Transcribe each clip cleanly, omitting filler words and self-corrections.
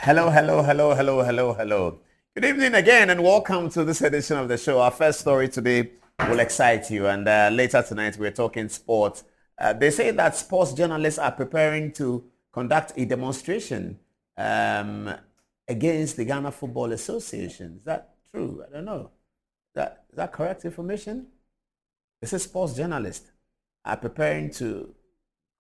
Hello, hello, hello, hello, hello, hello. Good evening again and welcome to this edition of the show. Our first story today will excite you and later tonight we're talking sports. They say that sports journalists are preparing to conduct a demonstration um, against the Ghana Football Association. Is that true? I don't know. Is that correct information? This is sports journalists are preparing to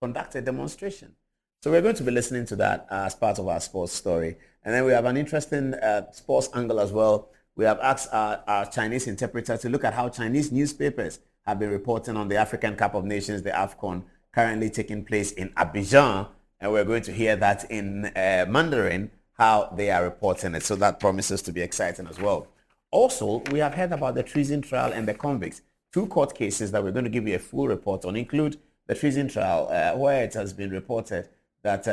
conduct a demonstration. So we're going to be listening to that as part of our sports story. And then we have an interesting sports angle as well. We have asked our Chinese interpreter to look at how Chinese newspapers have been reporting on the African Cup of Nations, the AFCON, currently taking place in Abidjan. And we're going to hear that in Mandarin, how they are reporting it. So that promises to be exciting as well. Also, we have heard about the treason trial and the convicts. Two court cases that we're going to give you a full report on include the treason trial, where it has been reported that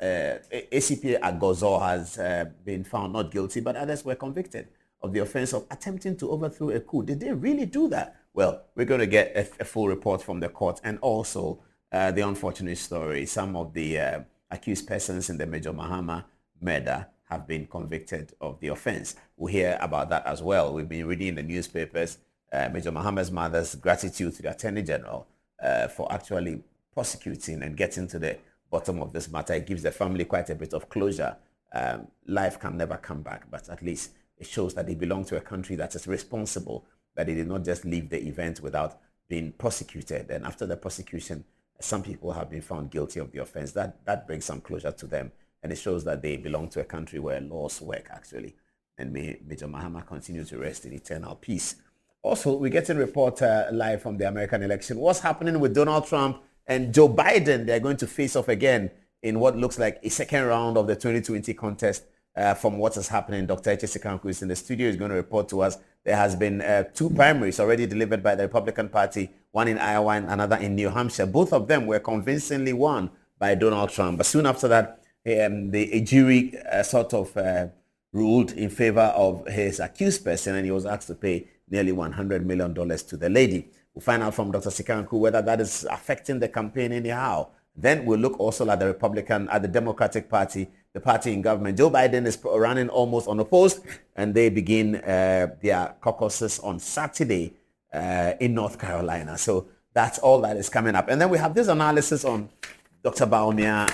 ACP Agozo has been found not guilty, but others were convicted of the offense of attempting to overthrow a coup. Did they really do that? Well, we're going to get a full report from the court and also the unfortunate story. Some of the accused persons in the Major Mahama murder have been convicted of the offense. We'll hear about that as well. We've been reading in the newspapers Major Mahama's mother's gratitude to the Attorney General for actually prosecuting and getting to the bottom of this matter. It gives the family quite a bit of closure. Life can never come back, but at least it shows that they belong to a country that is responsible, that they did not just leave the event without being prosecuted. And after the prosecution, some people have been found guilty of the offense. That brings some closure to them, and it shows that they belong to a country where laws work, actually. And may Major Mahama continue to rest in eternal peace. Also, we're getting report live from the American election. What's happening with Donald Trump and Joe Biden? They're going to face off again in what looks like a second round of the 2020 contest. From what is happening, Dr. Eche Sikanku is in the studio. Is going to report to us. There has been two primaries already delivered by the Republican Party, one in Iowa and another in New Hampshire. Both of them were convincingly won by Donald Trump. But soon after that, a jury sort of ruled in favor of his accused person, and he was asked to pay nearly $100 million to the lady. We'll find out from Dr. Sikanku whether that is affecting the campaign anyhow. Then we'll look also at the Democratic Party, the party in government. Joe Biden is running almost unopposed, and they begin their caucuses on Saturday in North Carolina. So that's all that is coming up. And then we have this analysis on Dr. Bawumia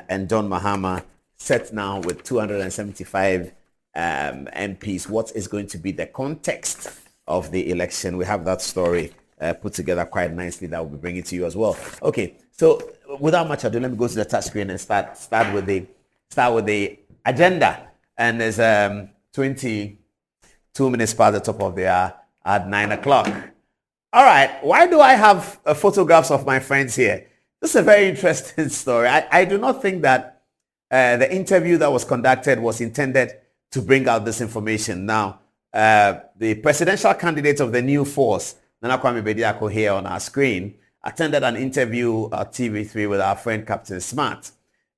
and John Mahama, set now with 275 MPs. What is going to be the context of the election? We have that story put together quite nicely that we'll be bringing to you as well. Okay, so without much ado, let me go to the touch screen and start with the agenda. And there's 22 minutes past the top of the hour at 9 o'clock. All right, why do I have photographs of my friends here? This is a very interesting story. I do not think that the interview that was conducted was intended to bring out this information. Now, the presidential candidate of the new force, Nana Kwame Bediako, here on our screen, attended an interview at TV3 with our friend Captain Smart.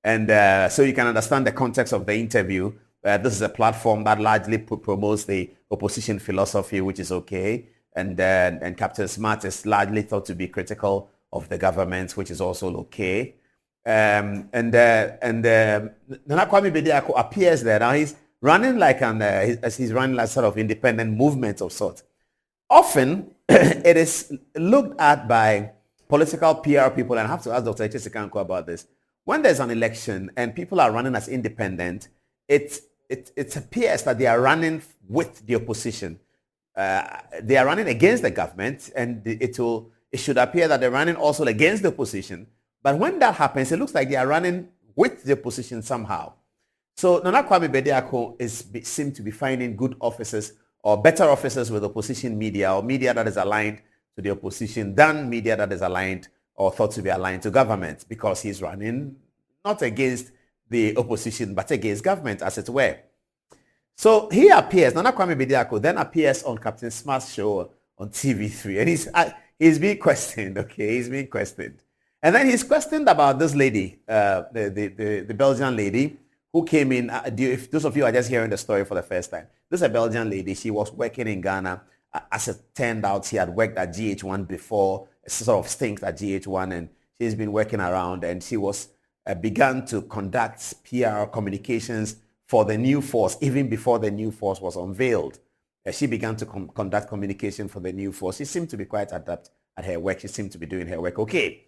And so you can understand the context of the interview. This is a platform that largely promotes the opposition philosophy, which is okay. And Captain Smart is largely thought to be critical of the government, which is also okay. Nana Kwame Bediako appears there. Now he's running like he's running like sort of independent movement of sorts. Often, it is looked at by political PR people, and I have to ask Dr. Eche Sikanku about this. When there's an election and people are running as independent, it appears that they are running with the opposition. They are running against the government, and it should appear that they're running also against the opposition. But when that happens, it looks like they are running with the opposition somehow. So Nana Kwame Bediako seems to be finding good officers or better officers with opposition media, or media that is aligned to the opposition, than media that is aligned or thought to be aligned to government, because he's running not against the opposition but against government, as it were. So he appears, Nana Kwame Bediako then appears on Captain Smart's show on TV3, and he's being questioned, okay? He's being questioned. And then he's questioned about this lady, the Belgian lady, who came in. If those of you are just hearing the story for the first time, this is a Belgian lady. She was working in Ghana. As it turned out, she had worked at GH1 before, sort of stinks at GH1, and she's been working around, and she was began to conduct PR communications for the new force even before the new force was unveiled. She began to conduct communication for the new force. She seemed to be quite adept at her work. She seemed to be doing her work okay.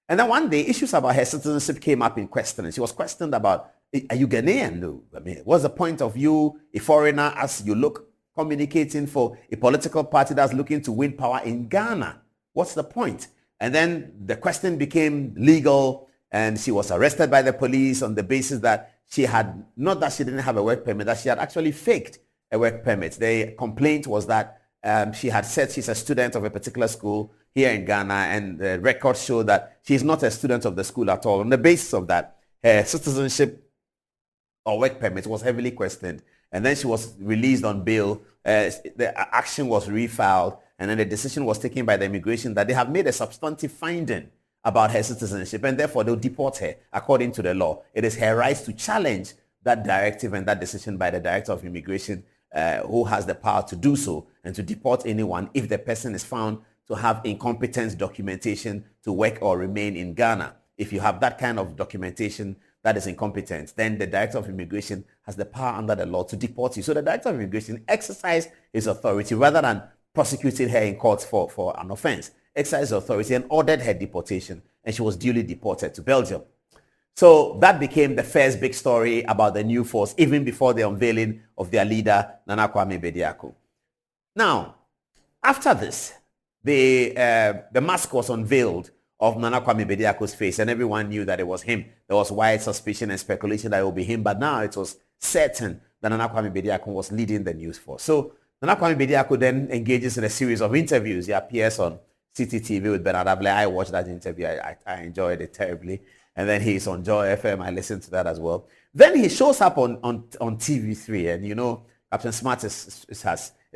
And then one day, issues about her citizenship came up in question. She was questioned about, are you Ghanaian? No. I mean, what's the point of you, a foreigner, as you look, communicating for a political party that's looking to win power in Ghana? What's the point? And then the question became legal, and she was arrested by the police on the basis that she had, not that she didn't have a work permit, that she had actually faked a work permit. The complaint was that she had said she's a student of a particular school here in Ghana, and the records show that she's not a student of the school at all. On the basis of that, her citizenship or work permit was heavily questioned. And then she was released on bail. The action was refiled, and then the decision was taken by the immigration that they have made a substantive finding about her citizenship, and therefore they'll deport her according to the law. It is her right to challenge that directive and that decision by the Director of Immigration, who has the power to do so and to deport anyone if the person is found to have incompetent documentation to work or remain in Ghana. If you have that kind of documentation that is incompetent, then the Director of Immigration has the power under the law to deport you. So the Director of Immigration exercised his authority rather than prosecuting her in court for an offense, exercised authority and ordered her deportation, and she was duly deported to Belgium. So that became the first big story about the new force, even before the unveiling of their leader, Nana Kwame Bediako. Now, after this, the mask was unveiled of Nana Kwame Bediako's face, and everyone knew that it was him. There was wide suspicion and speculation that it would be him, but now it was certain that Nana Kwame Bediako was leading the news force. So Nana Kwame Bediako then engages in a series of interviews. He appears on CTTV with Bernard Ablay. I watched that interview. I enjoyed it terribly. And then he's on Joy FM. I listened to that as well. Then he shows up on TV3, and you know, Captain Smart is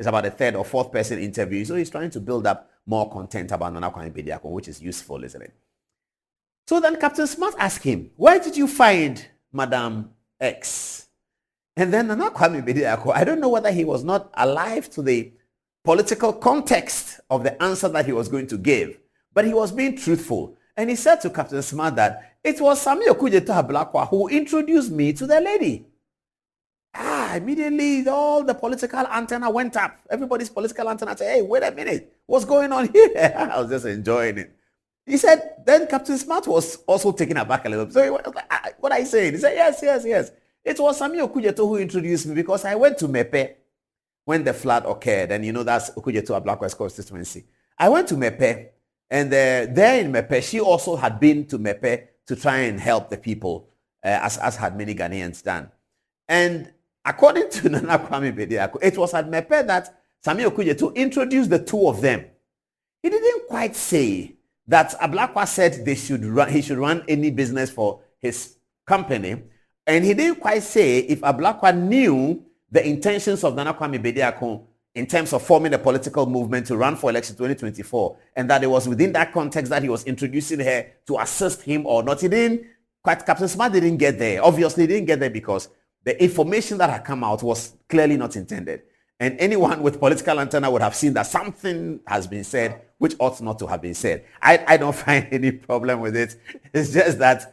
about a third or fourth person interview. So he's trying to build up more content about Nana Kwame Bediako, which is useful, isn't it? So then Captain Smart asked him, where did you find Madam X? And then Nana Kwame Bediako, I don't know whether he was not alive to the political context of the answer that he was going to give, but he was being truthful. And he said to Captain Smart that it was Sammy Okudzeto Ablakwa who introduced me to the lady. Immediately all the political antenna went up. Everybody's political antenna said, hey, wait a minute, what's going on here? I was just enjoying it. He said, then Captain Smart was also taken aback a little bit. So he was like, what are you saying? He said, yes. It was Sammy Okudzeto who introduced me because I went to Mepe when the flood occurred. And you know, that's Okudzeto Ablakwa's constituency. I went to Mepe, and there in Mepe, she also had been to Mepe to try and help the people, as had many Ghanaians done. And according to Nana Kwame Bediako, it was at Mepe that Sammy Okudzeto introduced the two of them. He didn't quite say that Ablakwa said he should run any business for his company, and he didn't quite say if Ablakwa knew the intentions of Nana Kwame Bediako in terms of forming a political movement to run for election 2024, and that it was within that context that he was introducing her to assist him or not. He didn't quite, Captain Smart didn't get there. Obviously, he didn't get there because the information that had come out was clearly not intended. And anyone with political antenna would have seen that something has been said which ought not to have been said. I don't find any problem with it. It's just that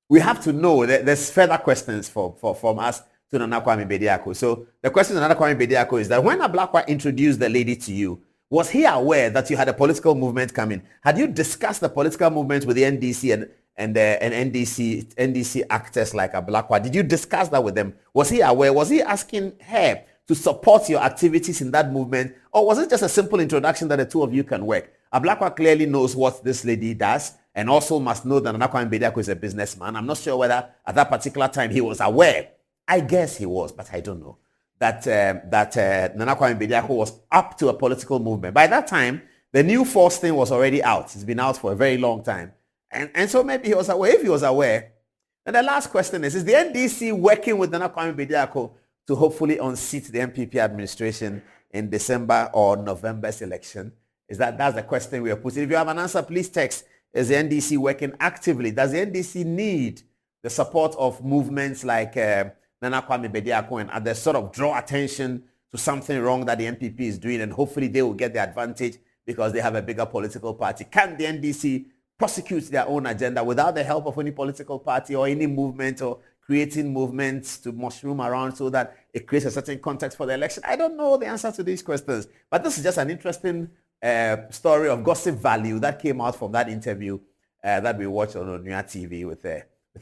we have to know that there's further questions from us to Nana Kwame Bediako. So the question to Nana Kwame Bediako is that when Ablakwa introduced the lady to you, was he aware that you had a political movement coming? Had you discussed the political movement with the NDC and NDC actors like Ablakwa? Did you discuss that with them? Was he aware? Was he asking her to support your activities in that movement? Or was it just a simple introduction that the two of you can work? Ablakwa clearly knows what this lady does, and also must know that Nana Kwame Bediako is a businessman. I'm not sure whether at that particular time he was aware. I guess he was, but I don't know. That Nana Kwame Bediako was up to a political movement. By that time, the new force thing was already out. It's been out for a very long time. And so maybe he was aware. If he was aware, and the last question is the NDC working with Nana Kwame Bediako to hopefully unseat the NPP administration in December or November's election? That's the question we are putting. If you have an answer, please text. Is the NDC working actively? Does the NDC need the support of movements like Nana Kwame Bediako and others sort of draw attention to something wrong that the NPP is doing, and hopefully they will get the advantage because they have a bigger political party? Can the NDC prosecute their own agenda without the help of any political party or any movement or creating movements to mushroom around so that it creates a certain context for the election? I don't know the answer to these questions. But this is just an interesting story of gossip value that came out from that interview that we watched on Onua TV with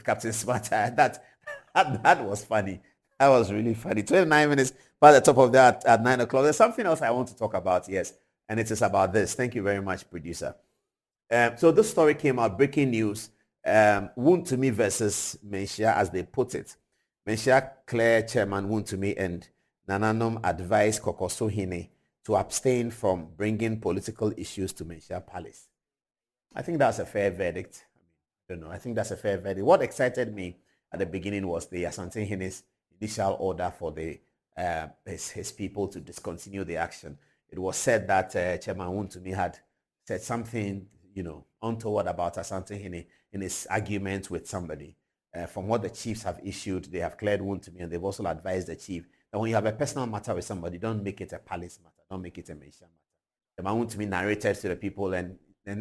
Captain Smart. That was funny. That was really funny. 29 minutes by the top of that at 9 o'clock. There's something else I want to talk about, yes. And it is about this. Thank you very much, producer. So this story came out, breaking news. Wontumi versus Menchia, as they put it. Menchia Clare Chairman Wontumi and Nananom advised Kokoso Hene to abstain from bringing political issues to Menchia Palace. I think that's a fair verdict. I don't know. I think that's a fair verdict. What excited me at the beginning was the Asante Hene's initial order for his people to discontinue the action. It was said that Chairman Wontumi had said something, untoward about Asante Hene in his argument with somebody. From what the chiefs have issued, they have cleared Wontumi, and they've also advised the chief that when you have a personal matter with somebody, don't make it a palace matter. Don't make it a Menchia matter. Chairman Wontumi narrated to the people and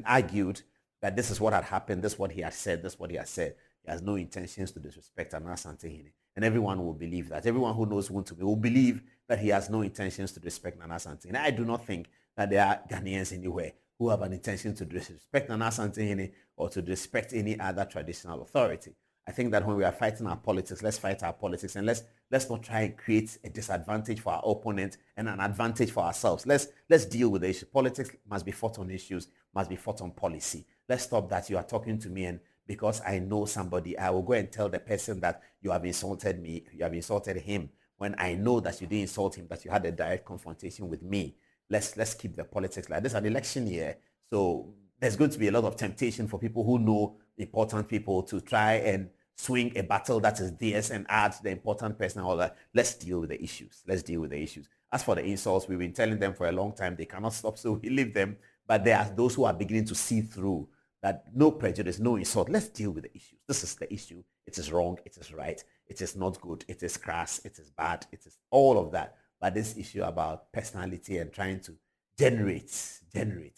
argued that this is what had happened, this is what he had said, this is what he has said. He has no intentions to disrespect Asante Hene. And everyone will believe that. Everyone who knows Wontumi will believe that he has no intentions to disrespect Nana Asante Hene. I do not think that there are Ghanaians anywhere who have an intention to disrespect Nana Asante Hene or to disrespect any other traditional authority. I think that when we are fighting our politics, let's fight our politics, and let's not try and create a disadvantage for our opponent and an advantage for ourselves. Let's deal with the issue. Politics must be fought on issues, must be fought on policy. Let's stop that. You are talking to me, and because I know somebody, I will go and tell the person that you have insulted me, you have insulted him, when I know that you didn't insult him, that you had a direct confrontation with me. Let's keep the politics like this. An election year, so there's going to be a lot of temptation for people who know important people to try and swing a battle that is theirs and add the important person and all that. Let's deal with the issues. Let's deal with the issues. As for the insults, we've been telling them for a long time they cannot stop, so we leave them. But there are those who are beginning to see through that. No prejudice, no insult. Let's deal with the issues. This is the issue. It is wrong. It is right. It is not good. It is crass. It is bad. It is all of that. But this issue about personality and trying to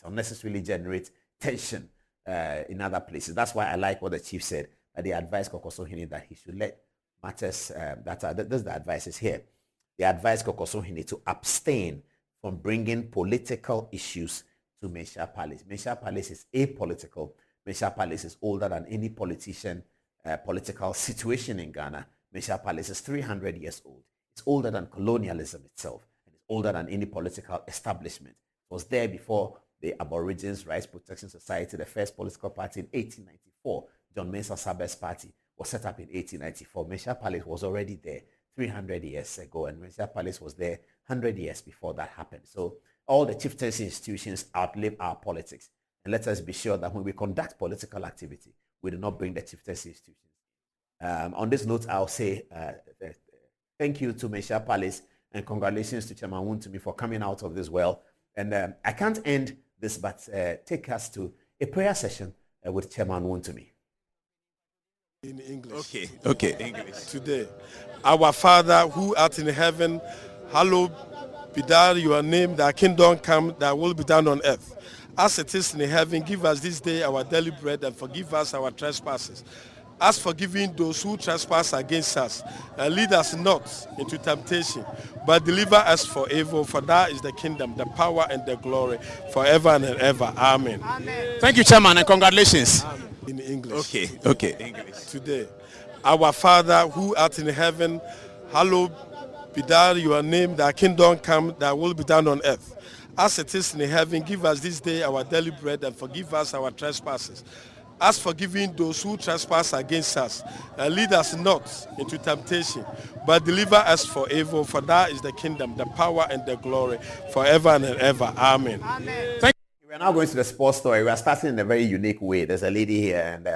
unnecessarily generate tension in other places. That's why I like what the chief said, that they advised Kokoso Hene that he should let matters, this is the advice is here. They advised Kokoso Hene to abstain from bringing political issues to Menchia Palace. Menchia Palace is apolitical. Menchia Palace is older than any politician, political situation in Ghana. Menchia Palace is 300 years old. It's older than colonialism itself, and it's older than any political establishment. It was there before the Aborigines Rights Protection Society, the first political party in 1894. John Mensah Saber's party was set up in 1894. Menchia Palace was already there 300 years ago, and Menchia Palace was there 100 years before that happened. So all the chieftaincy institutions outlive our politics. And let us be sure that when we conduct political activity, we do not bring the chieftaincy institutions. On this note, I'll say thank you to Menchia Palace and congratulations to Chairman Wontumi for coming out of this well. And I can't end this, but take us to a prayer session with Chairman Wontumi. In English. Okay. English. Today, our Father who art in heaven, hallowed be thou your name, thy kingdom come, thy will be done on earth. As it is in heaven, give us this day our daily bread, and forgive us our trespasses, as forgiving those who trespass against us. And lead us not into temptation, but deliver us from evil. For that is the kingdom, the power, and the glory, forever and ever. Amen. Amen. Thank you, Chairman, and congratulations. Amen. In English. Okay. English. Today, our Father who art in heaven, hallowed be thou your name, thy kingdom come, thy will be done on earth. As it is in heaven, give us this day our daily bread, and forgive us our trespasses, as forgiving those who trespass against us. And lead us not into temptation, but deliver us from evil. For that is the kingdom, the power, and the glory, forever and ever. Amen. Amen. We're now going to the sports story. We are starting in a very unique way. There's a lady here, and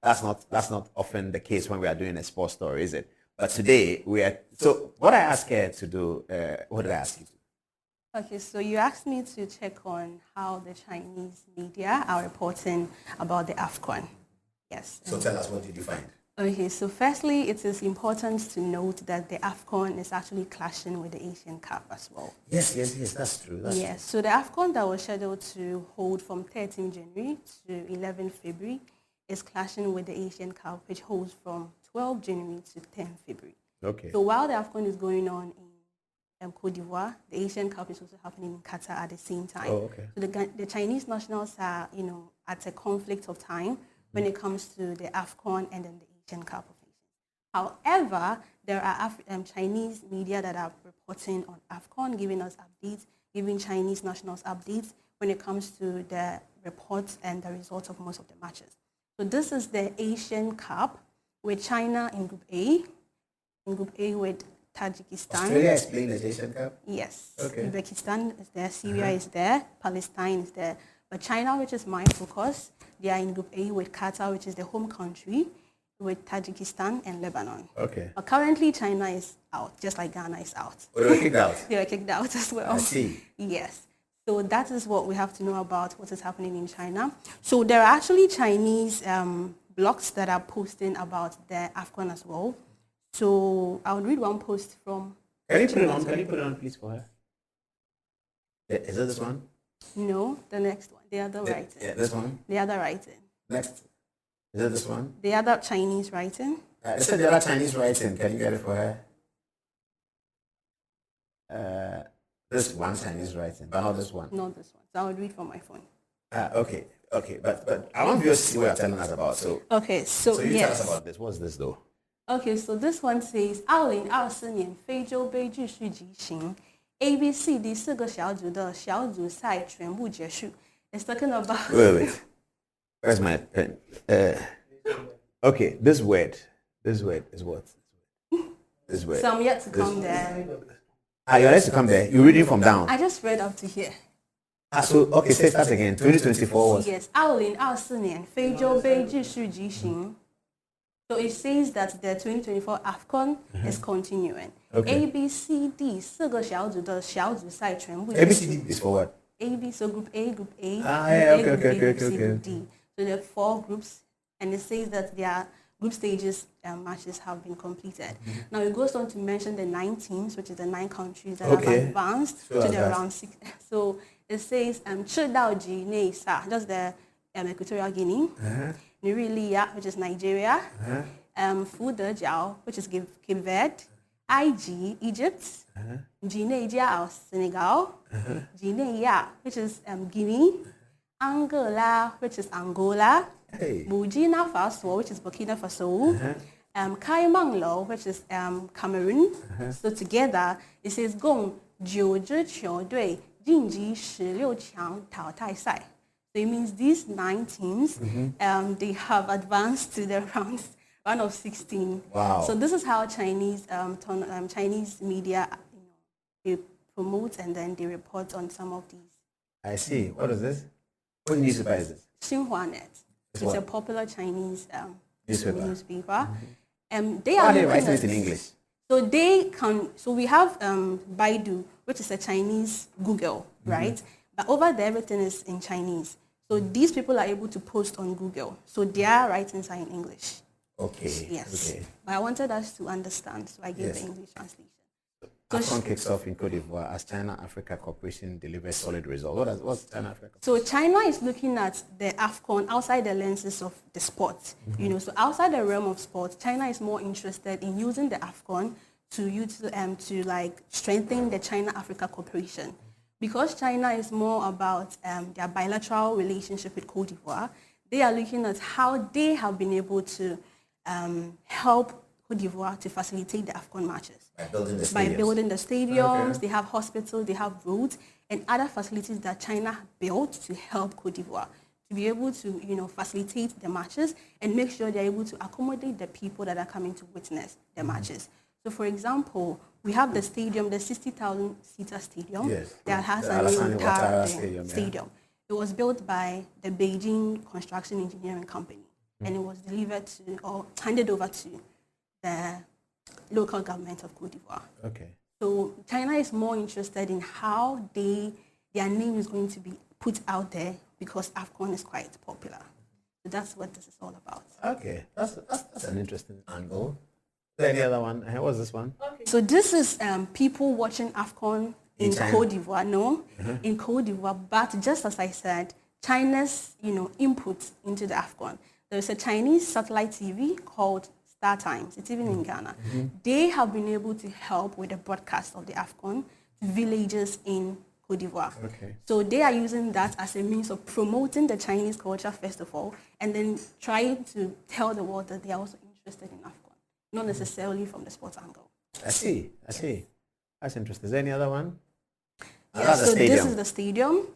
that's not often the case when we are doing a sports story, is it? But today we are. So what I asked her to do, what did I ask you to do? Okay, so you asked me to check on how the Chinese media are reporting about the AFCON. Yes. So tell us, what did you find? Okay, so firstly, it is important to note that the AFCON is actually clashing with the Asian Cup as well. Yes, that's true. That's true. So the AFCON that was scheduled to hold from 13 January to 11 February is clashing with the Asian Cup, which holds from 12 January to 10 February. Okay. So while the AFCON is going on in Cote d'Ivoire, the Asian Cup is also happening in Qatar at the same time. Oh, okay. So the Chinese nationals are, at a conflict of time when it comes to the AFCON and then the Asian Cup of Nations. However, there are Chinese media that are reporting on AFCON, giving us updates, giving Chinese nationals updates when it comes to the reports and the results of most of the matches. So this is the Asian Cup with China in Group A. In Group A with Tajikistan. Australia is playing the Asian Cup? Yes. Okay. Uzbekistan is there, Syria is there, Palestine is there. But China, which is my focus, they are in Group A with Qatar, which is the home country, with Tajikistan and Lebanon. Okay. But currently, China is out, just like Ghana is out. Oh, they were kicked out? They were kicked out as well. I see. Yes. So that is what we have to know about what is happening in China. So there are actually Chinese blogs that are posting about the AFCON as well. So I would read one post from... Can you put it on? Can you put it on, please, for her? Is it this one? No, the next one. The other writing. Yeah, this one? The other writing. Next. Is it this one? The other Chinese writing. It said the other Chinese writing. Can you get it for her? This one Chinese writing, but not this one. Not this one. So I would read from my phone. Okay. But I want you to see what you're telling us about. So Okay, so you yes. tell us about this. What's this, though? Okay, so this one says2024年非洲杯继续进行 ，A、B、C、D 4个小组的小组赛全部结束。It's talking about. Wait. Where's my pen? Okay, this word is what? This word. So I'm yet to come there. You're ready to come there. You're reading from down. I just read up to here. Okay, say that again. 2024 was. Yes, 2024年非洲杯继续进行。So it says that the 2024 AFCON is continuing. Okay. A, B, C, D 4个小组的小组赛全部 ABCD is for what? A, B, so Group A, Group A, yeah, Group A, okay, Group B, okay, Group C, okay, Group D. So there are 4 groups, and it says that their group stages matches have been completed. Now it goes on to mention the 9 teams, which is the 9 countries that have advanced to the round 6. So it says 赤道几内萨, that's the Equatorial Guinea, Nurilia, which is Nigeria, Fuderjao, which is Cape Verde, IG, Egypt, Guinea, Senegal, Guinea, which is Guinea, Angola, which is Angola, Burkina Faso, which is Burkina Faso, Kaimanglo, which is Cameroon. So together, it says 共9支球队晋级16强淘汰赛. So it means these 9 teams, they have advanced to the round of 16. Wow. So this is how Chinese Chinese media, they promote and then they report on some of these. I see. What is this? What newspaper is this? Xinhua.net. It's what? a popular Chinese Newspaper. They Why are are they looking writing it at- in English? So they can. So we have Baidu, which is a Chinese Google, right? But over there, everything is in Chinese. So these people are able to post on Google. So their writings are in English. Okay. Yes. Okay. But I wanted us to understand, so I gave Yes. the English translation. AFCON kicks off in Cote d'Ivoire as China-Africa cooperation delivers solid results. What's China-Africa? So China is looking at the AFCON outside the lenses of the sport. So outside the realm of sport, China is more interested in using the AFCON to like strengthen the China-Africa cooperation. Because China is more about their bilateral relationship with Cote d'Ivoire, they are looking at how they have been able to help Cote d'Ivoire to facilitate the AFCON matches. By building the stadiums. They have hospitals, they have roads, and other facilities that China built to help Cote d'Ivoire to be able to, facilitate the matches and make sure they're able to accommodate the people that are coming to witness the matches. So, for example, we have the stadium, the 60,000-seater stadium that has The a Alassane new Ouattara stadium. It was built by the Beijing Construction Engineering Company, and it was delivered to or handed over to the local government of Cote d'Ivoire. Okay. So China is more interested in how their name is going to be put out there because AFCON is quite popular. So that's what this is all about. Okay. That's an interesting angle. Any other one? What's this one? Okay. So this is people watching AFCON in Cote d'Ivoire, in Cote d'Ivoire. But just as I said, China's input into the AFCON. There's a Chinese satellite TV called Star Times, it's even in Ghana. They have been able to help with the broadcast of the AFCON to villages in Côte d'Ivoire. Okay. So they are using that as a means of promoting the Chinese culture, first of all, and then trying to tell the world that they are also interested in AFCON, not necessarily from the sports angle. I see. That's interesting. Is there any other one? Yeah, so this is the stadium.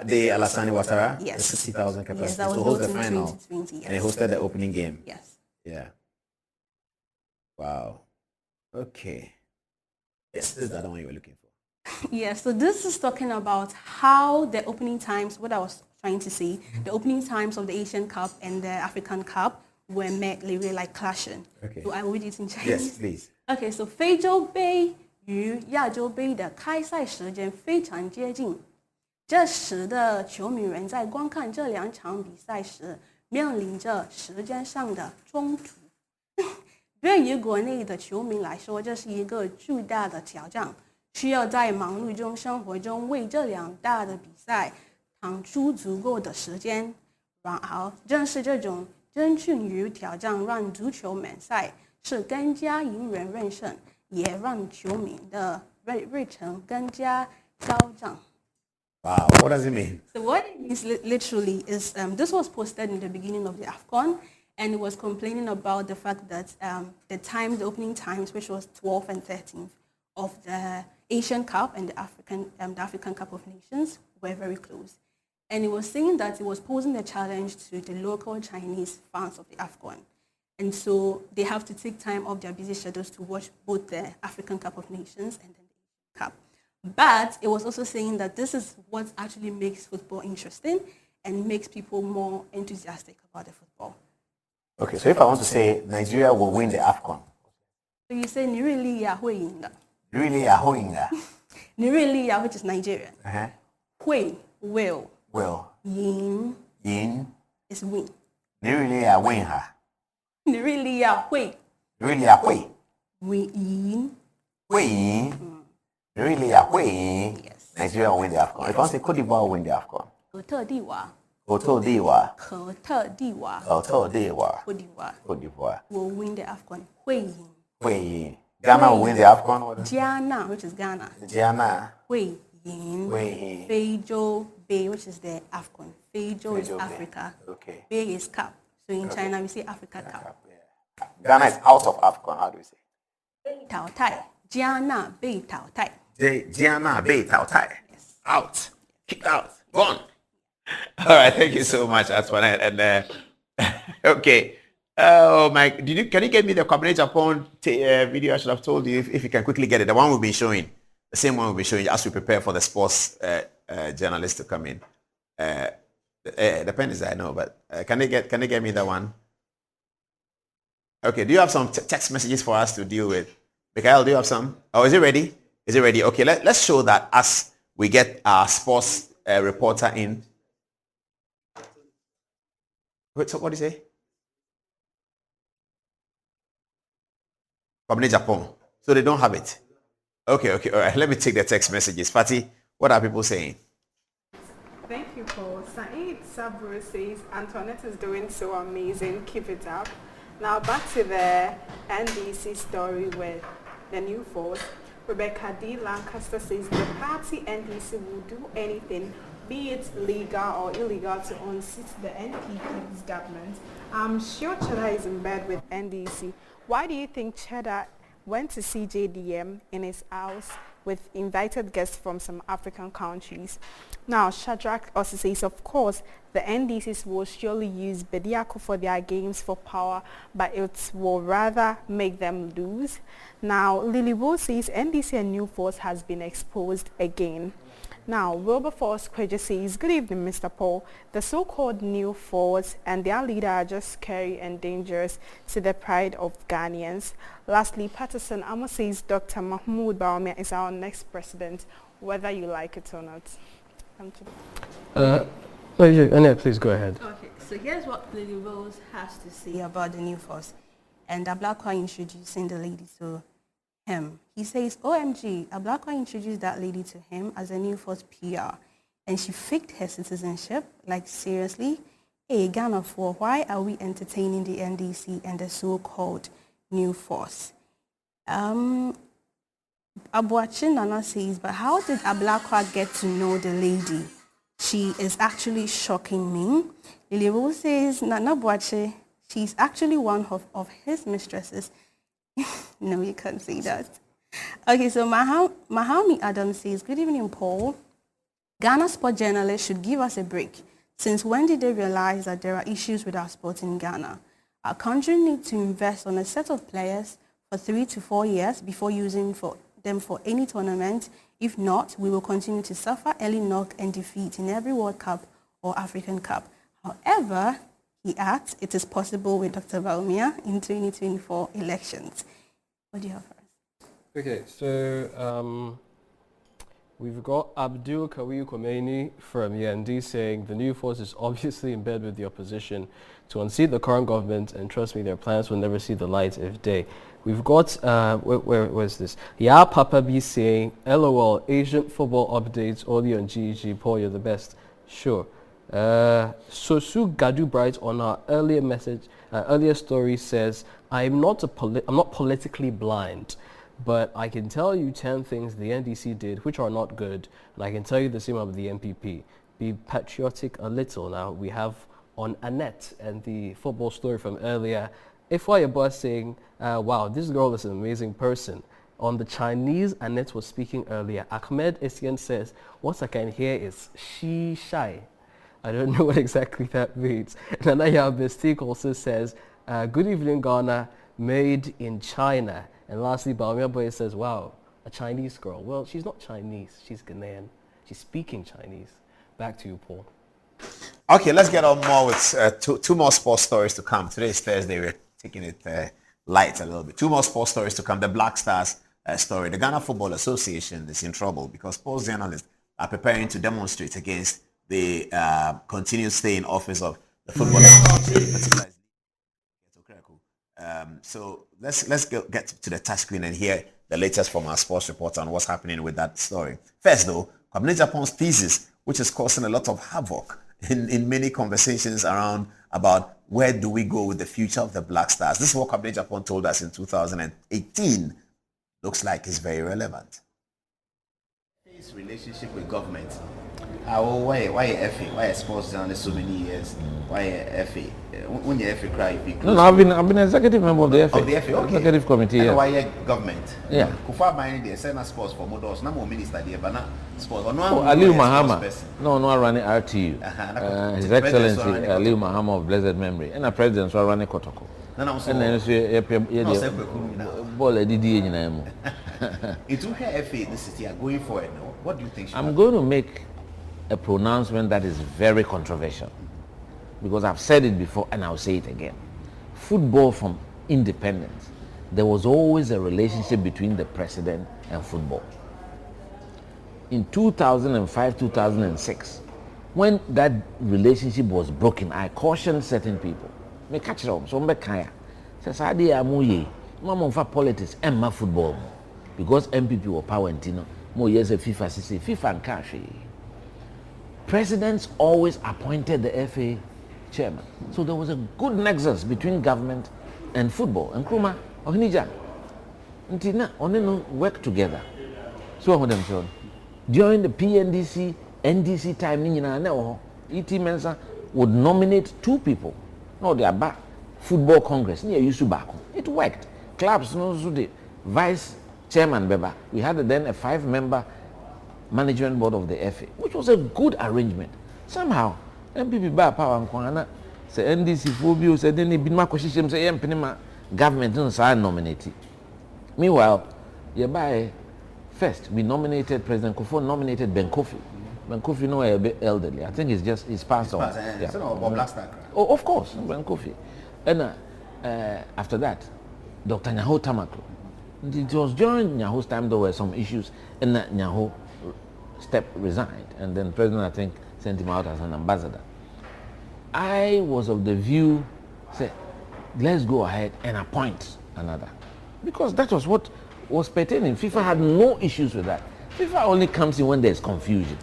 The Alassane Ouattara, Yes. the 60,000 capacity. Yes, that was to host built the in final. 2020, yes. And it hosted the opening game. Yes. Yeah. Wow. Okay. Yes, this is the other one you were looking for. Yeah, so this is talking about how the opening times, what I was trying to say, the opening times of the Asian Cup and the African Cup were really like clashing. Okay. So I will read it in Chinese. Yes, please. Okay, so 非洲杯与亚洲杯的开赛时间非常接近，这时的球迷们在观看这两场比赛时，面临着时间上的冲突。对于国内的球迷来说，这是一个巨大的挑战，需要在忙碌中生活中为这两大的比赛腾出足够的时间。然而，正是这种争取与挑战，让足球比赛是更加引人入胜，也让球迷的热忱更加高涨。Wow. What does it mean? So what it means literally is this was posted in the beginning of the AFCON, and it was complaining about the fact that the opening times, which was 12th and 13th of the Asian Cup and the African Cup of Nations, were very close. And it was saying that it was posing a challenge to the local Chinese fans of the AFCON. And so they have to take time off their busy schedules to watch both the African Cup of Nations and then the Asian Cup. But it was also saying that this is what actually makes football interesting and makes people more enthusiastic about the football. Okay, so if I want to say Nigeria will win the AFCON, So you say Niriliya Huiyinga. really are holding that. Niriliya, which is Nigerian. Uh-huh. Hui, will. Well, Yin in is win. really are win her. Niriliya Hui. Really are win. Yin. Win. Really are win. Yes. Nigeria will win the AFCON. If I say Cote d'Ivoire will win the AFCON. 和特地瓦. Cote d'Ivoire. 和特地瓦. Cote d'Ivoire. Cote d'Ivoire Cote d'Ivoire. will win the AFCON. Hui Yin. Win. Ghana will win the AFCON. What? Ghana, which is Ghana. Ghana. Hui Yin. Win. Feijo Bay, which is the AFCON. Feijo is Feijo Bay. Africa. Okay. Bay is Cup. So in China, we say Africa Cup. Yeah. Ghana is out of AFCON. How do we say? 被淘汰. Ghana 被淘汰. Gianna Bay Tao Tai. Out. Kicked out. Gone. All right. Thank you so much, Antoinette. And okay. Oh my! Can you get me the Cabinet Japan video? I should have told you if you can quickly get it. The one we'll be showing, the same one we'll be showing as we prepare for the sports journalists to come in. The pen is there, I know, but can they get me that one? Okay. Do you have some text messages for us to deal with? Mikhail, do you have some? Oh, is it ready? Is it ready? Okay, let's show that as we get our sports reporter in. Wait, so what do you say? Cabinet Japan. So they don't have it. Okay, all right. Let me take the text messages. Fatih, what are people saying? Thank you, Paul. Saeed Sabru says, Antoinette is doing so amazing. Keep it up. Now back to the NDC story with the new force. Rebecca D. Lancaster says the party NDC will do anything, be it legal or illegal, to unseat the NPP's government. I'm sure Cheddar is in bed with NDC. Why do you think Cheddar went to see JDM in his house with invited guests from some African countries? Now, Shadrach also says, of course, the NDCs will surely use Bediako for their games for power, but it will rather make them lose. Now, Lily says, NDC and New Force has been exposed again. Now, Wilberforce Kweja says, good evening, Mr. Paul. The so-called New Force and their leader are just scary and dangerous to the pride of Ghanaians. Lastly, Patterson Amo says, Dr. Mahmoud Bawumia is our next president, whether you like it or not. Annette, please go ahead. Okay, so here's what Lily Rose has to say about the new force. And Ablakwa introducing the lady to him. He says, OMG, Ablakwa introduced that lady to him as a new force PR. And she faked her citizenship. Like, seriously? Hey, Ghana, why are we entertaining the NDC and the so-called new force. Abuachi Nana says, but how did Ablakwa get to know the lady? She is actually shocking me. Lily Rose says, Nana Abuachi, she's actually one of his mistresses. No, you can't say that. Okay, so Mahami Adams says, good evening, Paul. Ghana sport journalists should give us a break. Since when did they realize that there are issues with our sport in Ghana? Our country needs to invest on a set of players for 3 to 4 years before using them for any tournament. If not, we will continue to suffer early knock and defeat in every World Cup or African Cup. However, he adds, it is possible with Dr. Baumia in 2024 elections. What do you have for us? Okay, so we've got Abdul Kawi Khomeini from YND saying the new force is obviously in bed with the opposition to unseat the current government, and trust me, their plans will never see the light of day. We've got, where's this? Ya Papa B saying, LOL, Asian football updates only on GEG. Paul, you're the best. Sure. Sosu Gadu Bright on our earlier story says, I'm not politically blind, but I can tell you 10 things the NDC did which are not good, and I can tell you the same about the MPP. Be patriotic a little. Now, we have on Annette and the football story from earlier, Ifwa Yabba saying, wow, this girl is an amazing person. On the Chinese Annette was speaking earlier, Ahmed Essien says, what I can hear is she shy. I don't know what exactly that means. Nanaya Mystique also says, good evening, Ghana, made in China. And lastly, Baumia Boy says, wow, a Chinese girl. Well, she's not Chinese, she's Ghanaian. She's speaking Chinese. Back to you, Paul. Okay, let's get on more with two more sports stories to come. Today is Thursday. We're taking it light a little bit. 2 more sports stories to come. The Black Stars story. The Ghana Football Association is in trouble because sports journalists are preparing to demonstrate against the continued stay in office of the Football Association, so let's get to the touch screen and hear the latest from our sports reporter on what's happening with that story. First, though, Kwabena Japon's thesis, which is causing a lot of havoc in many conversations around about where do we go with the future of the Black Stars. This is what Kwabena Japan told us in 2018. Looks like it's very relevant. His relationship with government. Why FA? Why a sports journalist so many years? Why FA? When the FA cry, no, I've been executive member of the FA. Of the FA, okay. Executive committee. Yeah. Why government? Yeah. Kufa buying the Senate sports for models. No more minister there, but not sports. Aliu Mahama. No, I running RTU. His Excellency Aliu Mahama of blessed memory, and the president was running Kotoko. And then ball Didi in Into her FA this city are going for it now. What do you think? I'm going to make a pronouncement that is very controversial because I've said it before and I'll say it again. Football from independence, there was always a relationship between the president and football. In 2005, 2006, when that relationship was broken, I cautioned certain people. Me catch them, so me kaya. Says I dey amuye, mama for politics and my football, because MPP were power and tino. More years of FIFA, CC, FIFA and cash. Presidents always appointed the FA chairman. So there was a good nexus between government and football. And Kruma, Ohnija, Ntina, Oneno work together. So what I'm saying, during the PNDC, NDC time, ET Mensa would nominate 2 people. No, they are back. Football Congress, near Yusubako. It worked. Clubs, no, so the vice chairman, Beba. We had then a 5-member management board of the FA, which was a good arrangement. Somehow, MPP by power and Kwana, say NDC phobia, said then been my question, say MPNima government don't sign nominate. Meanwhile, first we nominated President Kufuor nominated Ben Kofi. Ben Kofi no a bit elderly. I think he's passed on. Yeah. Oh, of course, Ben Kofi. And after that, Dr. Nyaho Tamaklo. It was during Nyaho's time there were some issues, and Nyaho resigned, and then President I think sent him out as an ambassador. I was of the view, say, let's go ahead and appoint another, because that was what was pertaining. FIFA had no issues with that. FIFA only comes in when there's confusion.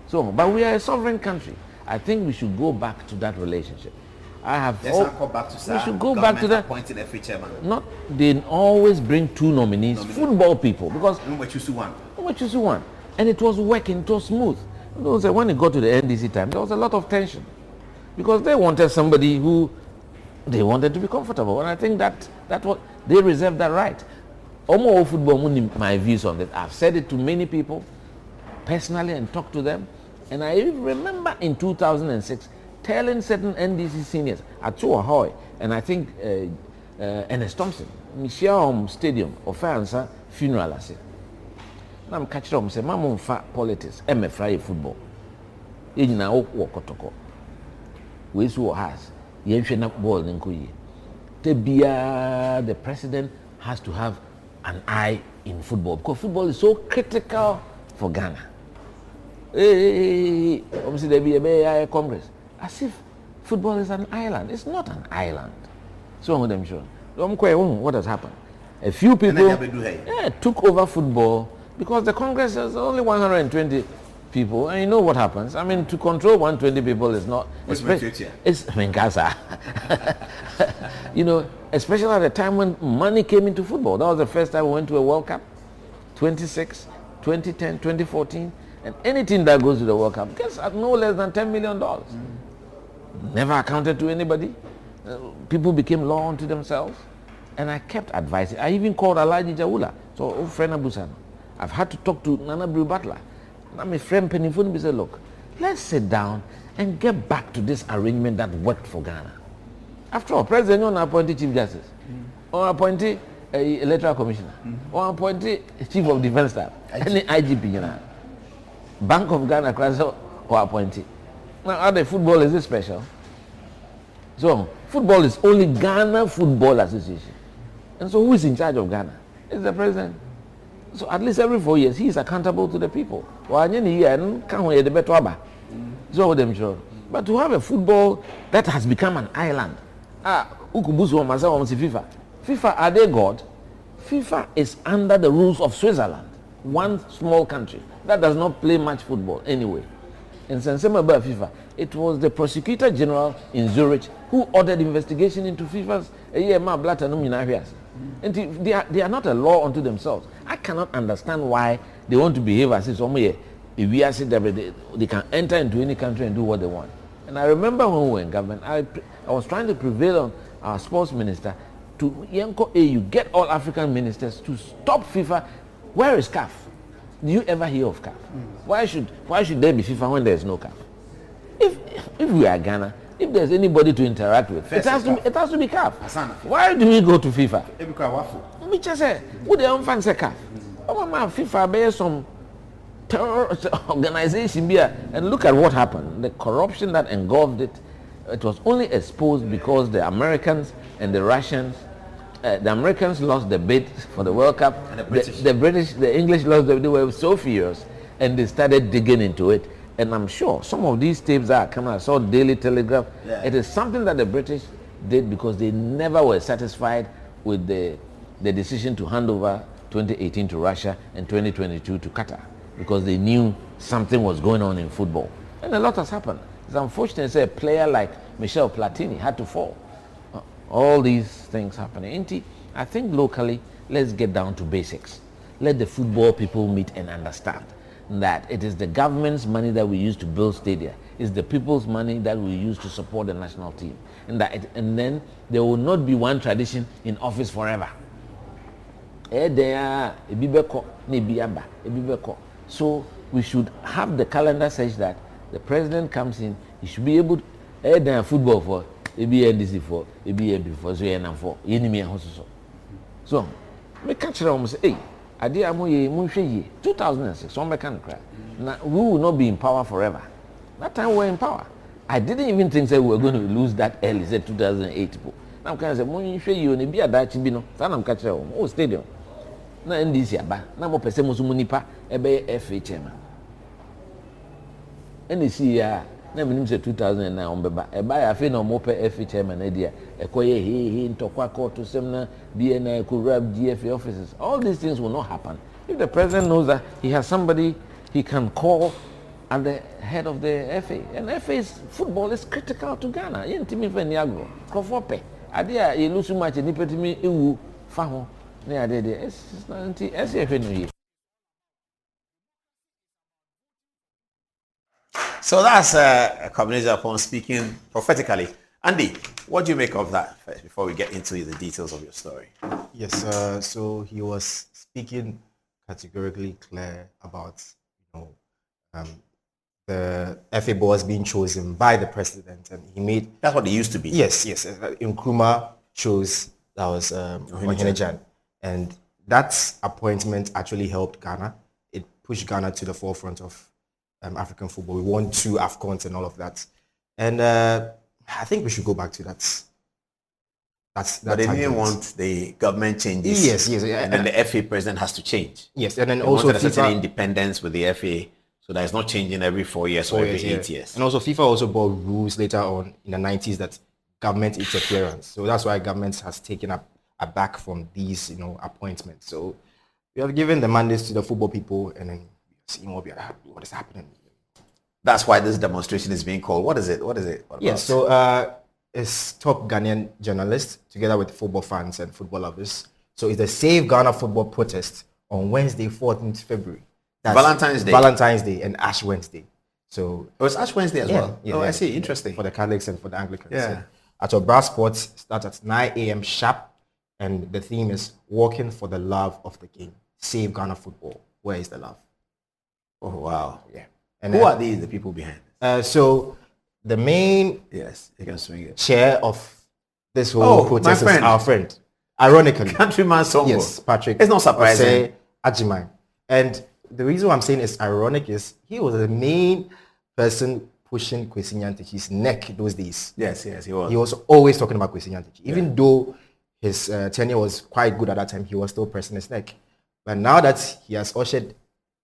So, but we are a sovereign country. I think we should go back to that relationship. I have. Let's not go back to we should go back to that. Appointing FA chairman. Not they always bring 2 nominees, football people, because we choose one. We choose one, and it was working. It was smooth. When it got to the NDC time, there was a lot of tension because they wanted somebody who they wanted to be comfortable, and I think that what they reserved that right. Almost football, my views on it. I've said it to many people personally and talked to them, and I remember in 2006 telling certain NDC seniors at Hoy and I think Ernest Thompson, Michelle Stadium of Faransa funeral. I said, I'm catching them say, "Mama, fa politics, MFI football. You know, walk otoko. We saw has you ball in Kuyi. The president has to have an eye in football because football is so critical for Ghana. Obviously, there be a Congress. As if football is an island. It's not an island. So I'm them sure. What has happened? A few people took over football because the Congress has only 120 people, and you know what happens. I mean, to control 120 people is not. You know, especially at the time when money came into football. That was the first time we went to a World Cup. 26, 2010, 2014, and anything that goes to the World Cup gets at no less than $10 million. Never accounted to anybody. People became law unto themselves, and I kept advising. I even called Alaji Jawula, so friend Abusano. I've had to talk to Nana Brew Butler. Now my friend Penifuni said, look, let's sit down and get back to this arrangement that worked for Ghana. After all, President Yon appointed Chief Justice, or appointed Electoral Commissioner, or appointed Chief of Defense Staff, any IGP, you know. Bank of Ghana, or appointed. Now, other football is this special? So, football is only Ghana Football Association. And so, who is in charge of Ghana? It's the president. So, at least every 4 years, he is accountable to the people. So, them sure. But to have a football that has become an island, FIFA. FIFA, are they God? FIFA is under the rules of Switzerland, one small country that does not play much football anyway. And since about FIFA, it was the prosecutor general in Zurich who ordered investigation into FIFA's and they are not a law unto themselves. I cannot understand why they want to behave as if they can enter into any country and do what they want. And I remember when we were in government, I was trying to prevail on our sports minister to you get all African ministers to stop FIFA. Where is CAF? Do you ever hear of CAF? Why should there be FIFA when there is no CAF? If we are Ghana, if there's anybody to interact with, it has to be CAF. Why do we go to FIFA? We just say, would they own say CAF? FIFA bears some terrorist organization here, and look at what happened. The corruption that engulfed it. It was only exposed because the Americans and the Russians. The Americans lost the bid for the World Cup. And the English lost the bid. They were so furious, and they started digging into it. And I'm sure some of these tapes are coming. I saw Daily Telegraph. Yeah. It is something that the British did because they never were satisfied with the decision to hand over 2018 to Russia and 2022 to Qatar, because they knew something was going on in football. And a lot has happened. It's unfortunate that a player like Michel Platini had to fall. All these things happening. I think locally, let's get down to basics. Let the football people meet and understand that it is the government's money that we use to build stadia. It's the people's money that we use to support the national team. And then there will not be one tradition in office forever. So we should have the calendar such that the president comes in, he should be able to football for NDC for MP for so so me catch them say, hey, ade amoye munhwe 2006 so make cry. Now we will not be in power forever. That time we were in power. I didn't even think that we were going to lose that early, say 2008. Now can say munhwe you ne bia dachi bi no. Sa na catch them o stadium. Na NDC aba. Na mo pese mo sumu nipa ebe FA chairman. NDC ya na minim say 2009 ombeba eba ya fe na mo pe FA chairman na dia ekoye he ntokwa court to sem na BNI could grab GFA offices. All these things will not happen if the president knows that he has somebody he can call at the head of the FA. And FA's football is critical to Ghana. You team for Niagara. Krofope. Adia you lose much in Nipetimi Ewu Faho. It's SFA New Year. So that's a combination upon speaking prophetically. Andy, what do you make of that first before we get into the details of your story? Yes, so he was speaking categorically clear about, the FA boss being chosen by the president, and he made. That's what it used to be. Yes. Nkrumah chose, that was Ohene-Jan, and that appointment actually helped Ghana. It pushed Ghana to the forefront of African football. We won 2 AFCONs and all of that, and I think we should go back to that. But they didn't want the government changes. Yes, and then the FA president has to change. Yes, and then They also wanted a certain FIFA, independence with the FA, so that it's not changing every 4 years or every 8 years. And also FIFA also brought rules later on in the 90s that government interference. So that's why government has taken a back from these, appointments. So we have given the mandates to the football people, and then seeing what is happening. That's why this demonstration is being called. What is it? What about? Yes, so it's top Ghanaian journalists together with football fans and football lovers. So it's the Save Ghana Football protest on Wednesday, 14th February. That's Valentine's Day and Ash Wednesday. So it was Ash Wednesday as well. Yeah, I see. Interesting. For the Catholics and for the Anglicans. Yeah. So at our Brass Sports starts at 9 a.m. sharp, and the theme is Walking for the Love of the Game. Save Ghana Football. Where is the love? Oh, wow. Yeah. And who are these, the people behind it? So the main Yes, you can swing it. chair of this whole protest my friend. is our friend. Ironically. Countryman Songo. Yes, Patrick. It's not surprising. Ajimai. And the reason why I'm saying it's ironic is he was the main person pushing Kwesi Nyantakyi's neck those days. Yes, he was. He was always talking about Kwesi Nyantakyi. Even though his tenure was quite good at that time, he was still pressing his neck. But now that he has ushered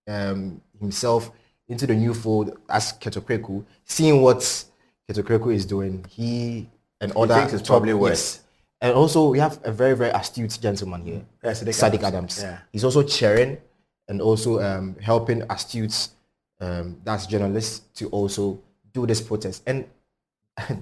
himself into the new fold as Keto Kweku, seeing what Keto Kweku is doing, he and other thinks it's probably worse. Yes. And also we have a very, very astute gentleman here, Sadiq Adams. Yeah. He's also chairing and also helping astute, that's journalists, to also do this protest. And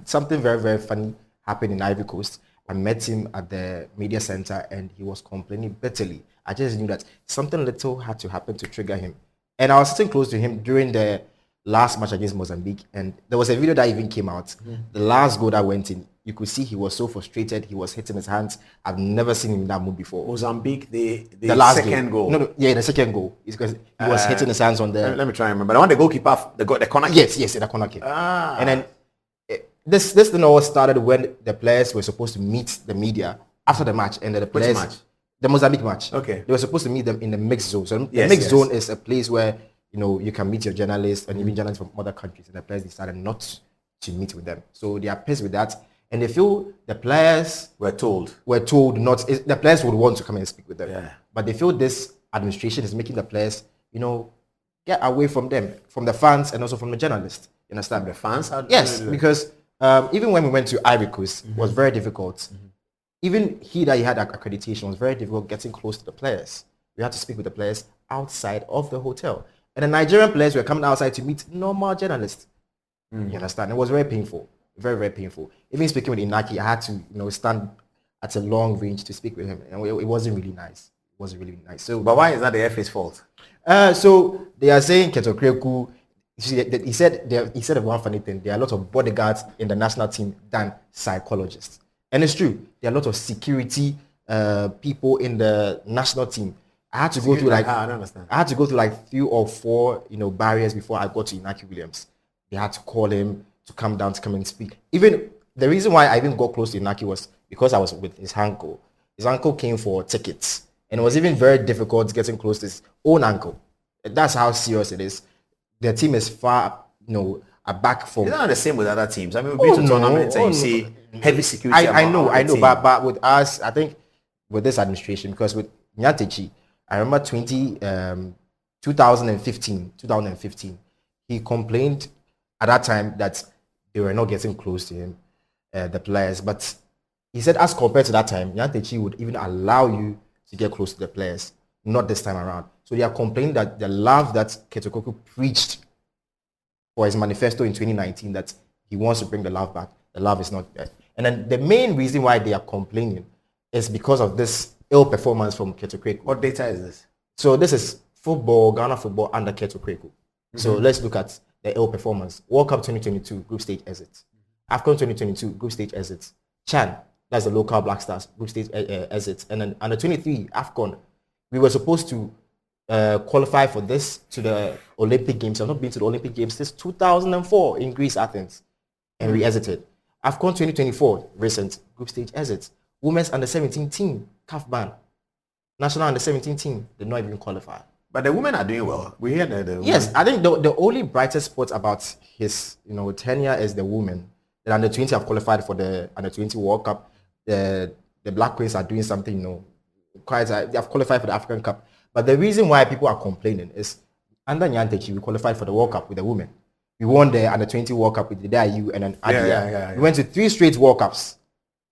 something very, very funny happened in Ivory Coast. I met him at the media center and he was complaining bitterly. I just knew that something little had to happen to trigger him. And I was sitting close to him during the last match against Mozambique, and there was a video that even came out. The last goal that went in, you could see he was so frustrated. He was hitting his hands. I've never seen him in that mood before. Mozambique, the last second goal. No, the second goal. It's because he was hitting his hands on the. Let me try and remember. The one the goalkeeper, the corner kick. Yes, the corner kick. Ah. And then this thing all started when the players were supposed to meet the media after the match, and the players. match? The Mozambique match. Okay. They were supposed to meet them in the mixed zone. So the Yes, mixed yes. zone is a place where you can meet your journalists and even journalists from other countries, and the players decided not to meet with them. So they are pissed with that, and they feel the players We're told. not. The players would want to come and speak with them, Yeah. but they feel this administration is making the players, get away from them, from the fans, and also from the journalists. You understand? The fans? Yes, because even when we went to Ivory Coast, it was very difficult. Even he had accreditation, was very difficult getting close to the players. We had to speak with the players outside of the hotel. And the Nigerian players were coming outside to meet normal journalists. You understand? It was very painful. Very, very painful. Even speaking with Inaki, I had to stand at a long range to speak with him. And it wasn't really nice. It wasn't really nice. So, But why is that the FA's fault? so they are saying Keto Kweku, he said one funny thing. There are a lot of bodyguards in the national team than psychologists. And it's true. There are a lot of security people in the national team. I had to go through I don't understand. I had to go through like 3 or 4 barriers before I got to Inaki Williams. They had to call him to come down to come and speak. Even the reason why I even got close to Inaki was because I was with his uncle. His uncle came for tickets, and it was even very difficult getting close to his own uncle. That's how serious it is. The team is far, back from. It's not the same with other teams. I mean, we've been to tournaments and you see heavy security. I know, around the team. but with us, I think with this administration, because with Nyantakyi, I remember 2015, he complained at that time that they were not getting close to him, the players. But he said, as compared to that time, Nyantakyi would even allow you to get close to the players. Not this time around. So they are complaining that the love that Keto Kweku preached for his manifesto in 2019 that he wants to bring the love back. The love is not there. And then the main reason why they are complaining is because of this ill performance from Keto Kwaku. What data is this? So this is football, Ghana football under Keto Kwaku. So let's look at the ill performance. World Cup 2022, group stage exit. AFCON 2022, group stage exit. Chan, that's the local Black Stars, group stage exit. And then under 23, AFCON, we were supposed to qualify for this to the Olympic Games. I've not been to the Olympic Games since 2004 in Greece, Athens. And we exited. AFCON 2024, recent, group stage exit. Women's under 17 team, CAF ban. National under 17 team, they not even qualify. But the women are doing well. We hear that the Yes, I think the only brightest spot about his tenure is the women. The under 20 have qualified for the under 20 World Cup. The Black Queens are doing something, quite. They have qualified for the African Cup. But the reason why people are complaining is under Nyantechi, we qualified for the World Cup with the women. We won the under 20 World Cup with the DIU and then Adia. We went to 3 straight World Cups.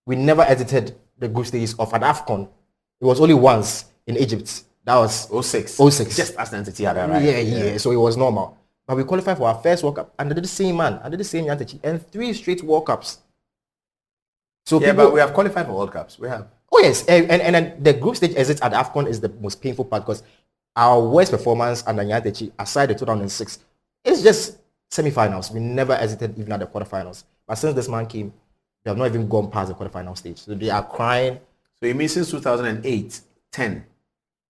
We never exited the group stages of an AFCON. It was only once in Egypt. That was 06. Just as the entity had arrived. Yeah. So it was normal. But we qualified for our first World Cup under the same man, under the same Nyantechi, and 3 straight World Cups. So but we have qualified for World Cups. We have. Oh yes, and then the group stage exit at AFCON is the most painful part because our worst performance under Nyantechi, aside the 2006, is just semi-finals. We never exited even at the quarterfinals. But since this man came, they have not even gone past the quarterfinal stage. So they are crying. So you mean since 2008, 10,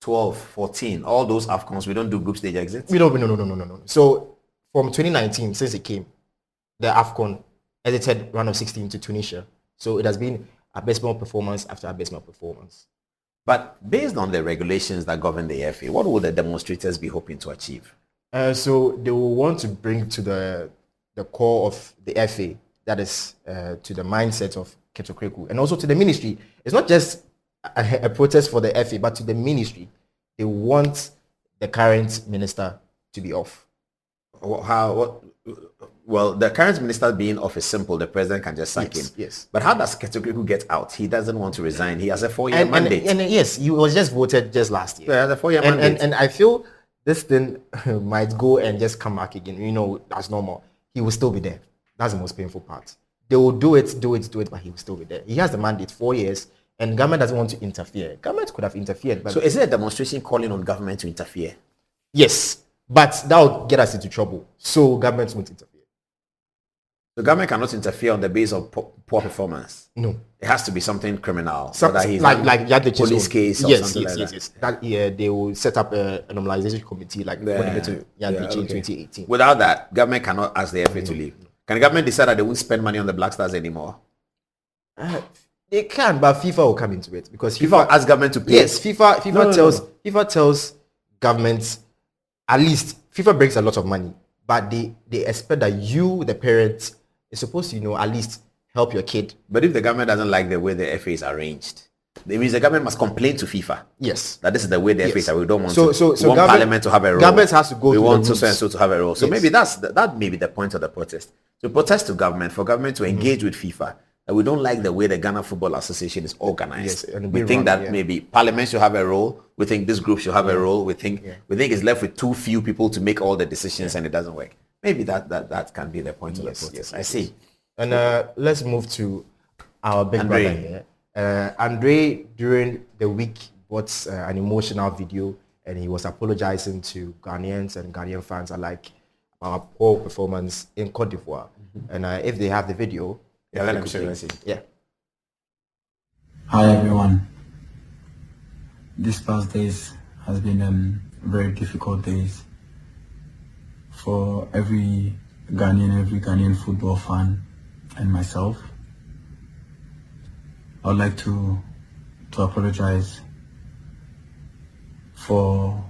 12, 14, all those AFCONs, we don't do group stage exits? We don't. No. So from 2019, since it came, the AFCON exited round of 16 to Tunisia. So it has been abysmal performance after abysmal performance. But based on the regulations that govern the FA, what would the demonstrators be hoping to achieve? So they will want to bring to the core of the FA, that is to the mindset of Keto Kwaku, and also to the ministry. It's not just a protest for the FA, but to the ministry. They want the current minister to be off. Well, the current minister being off is simple. The president can just sack him. Yes. But how does Keto Kwaku get out? He doesn't want to resign. He has a 4-year mandate. And yes, he was just voted just last year. Yeah, the 4-year mandate. And I feel this thing might go and just come back again. That's normal. He will still be there. That's the most painful part. They will do it, but he will still be there. He has the mandate 4 years, and government doesn't want to interfere. Government could have interfered. But so is it a demonstration calling on government to interfere? Yes, but that will get us into trouble. So government won't interfere. The government cannot interfere on the basis of poor performance. No. It has to be something criminal. Like police case or something like that. That they will set up a normalization committee when they get to Yandechi in 2018. Without that, government cannot ask the FA to leave. Can the government decide that they won't spend money on the Black Stars anymore? They can, but FIFA will come into it because FIFA asks government to pay. Yes, FIFA tells governments, at least FIFA brings a lot of money, but they expect that you, the parents, is supposed to at least help your kid. But if the government doesn't like the way the FA is arranged, it means the government must complain to FIFA. Yes, that this is the way the FA is. We don't want Parliament to have a role. Government has to go. We want so and so to have a role. So maybe that may be the point of the protest. To protest to government, for government to engage with FIFA. That we don't like the way the Ghana Football Association is organized. Yes, we think that maybe Parliament should have a role. We think this group should have a role. We think it's left with too few people to make all the decisions, and it doesn't work. Maybe that can be the point of the protest. Yes, I see. And let's move to our big brother here. Andre, during the week, bought an emotional video, and he was apologizing to Ghanaians and Ghanaian fans alike our poor performance in Cote d'Ivoire. And if they have the video, let them show it. Yeah. Hi everyone. These past days has been very difficult days for every Ghanaian football fan and myself. I would like to apologize for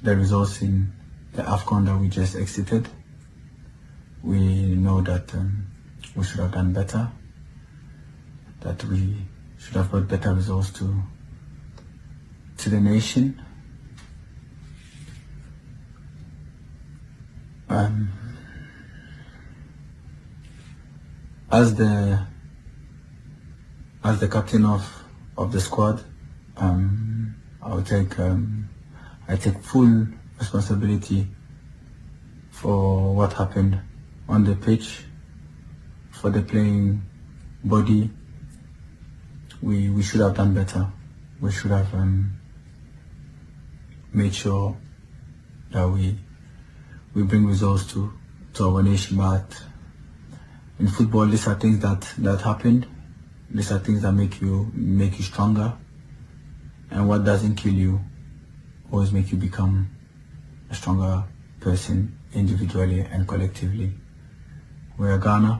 the results in the AFCON that we just exited. We know that we should have done better, that we should have brought better results to the nation. As the captain of the squad, I take full responsibility for what happened on the pitch, for the playing body, we should have done better. We should have made sure that we bring results to our nation. But in football, these are things that happen. These are things that make you stronger. And what doesn't kill you always make you become a stronger person individually and collectively. We're Ghana,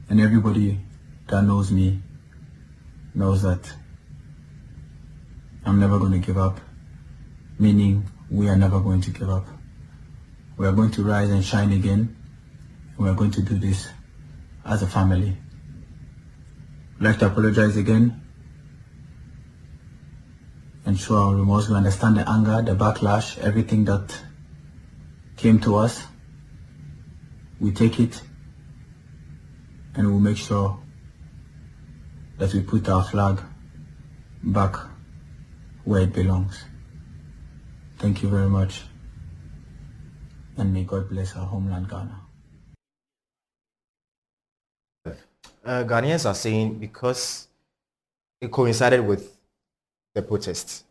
and everybody that knows me knows that I'm never going to give up, meaning we are never going to give up. We are going to rise and shine again, and we are going to do this as a family. I'd like to apologize again and show our remorse. We understand the anger, the backlash, everything that came to us. We take it and we'll make sure that we put our flag back where it belongs. Thank you very much, and may God bless our homeland, Ghana. Ghanaians are saying because it coincided with the protests.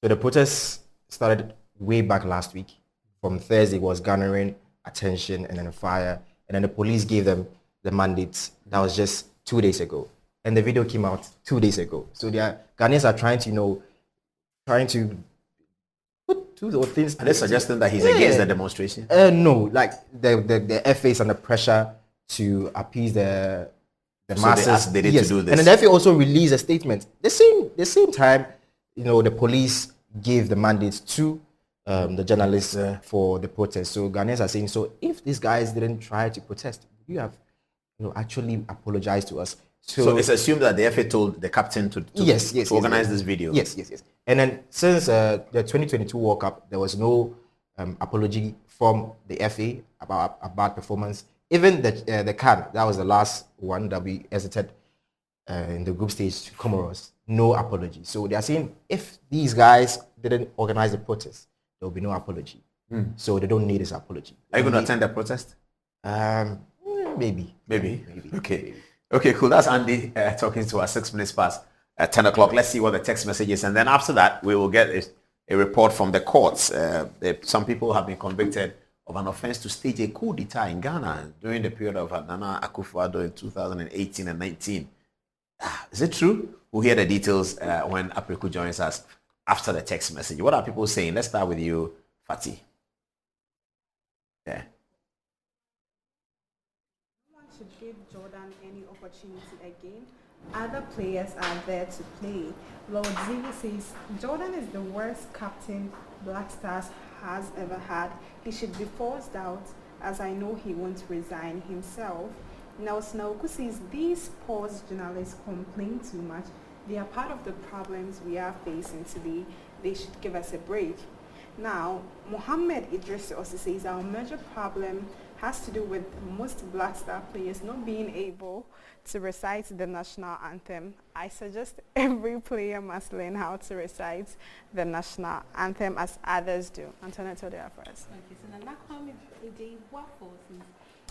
So the protests started way back last week. From Thursday, it was garnering attention and then fire, and then the police gave them the mandates. That was just 2 days ago, and the video came out 2 days ago. So Ghanaians are trying to, put two those things. Are they suggesting that he's against the demonstration? No, like the FA is under pressure to appease the masses. They need to do this. And then the FA also released a statement. The same time, the police gave the mandates to the journalists for the protest. So Ghanaians are saying, so if these guys didn't try to protest, you have actually apologized to us. So it's assumed that the FA told the captain to organize this video. Yes. And then since the 2022 World Cup, there was no apology from the FA about performance. Even the CAN, that was the last one that we exited in the group stage to Comoros, no apology. So they are saying if these guys didn't organize the protest, there will be no apology. So they don't need this apology. Are you going to attend the protest? Maybe. Okay, cool. That's Andy talking to us 6 minutes past 10 o'clock. Let's see what the text message is. And then after that, we will get a report from the courts. Some people have been convicted of an offense to stage a coup d'etat in Ghana during the period of Nana Akufo-Addo in 2018 and 19. Is it true? We'll hear the details when Apriku joins us after the text message. What are people saying? Let's start with you, Fatih. Yeah. No one should give Jordan any opportunity again. Other players are there to play. Lord Zivu says Jordan is the worst captain Black Stars has ever had. He should be forced out, as I know he won't resign himself. Now Snaoku says these sports journalists complain too much. They are part of the problems we are facing today. They should give us a break. Now, Mohammed Idris also says our major problem has to do with most Black Star players not being able to recite the national anthem. I suggest every player must learn how to recite the national anthem as others do. Antoinette, what do you have for us? Okay, so the Nakwame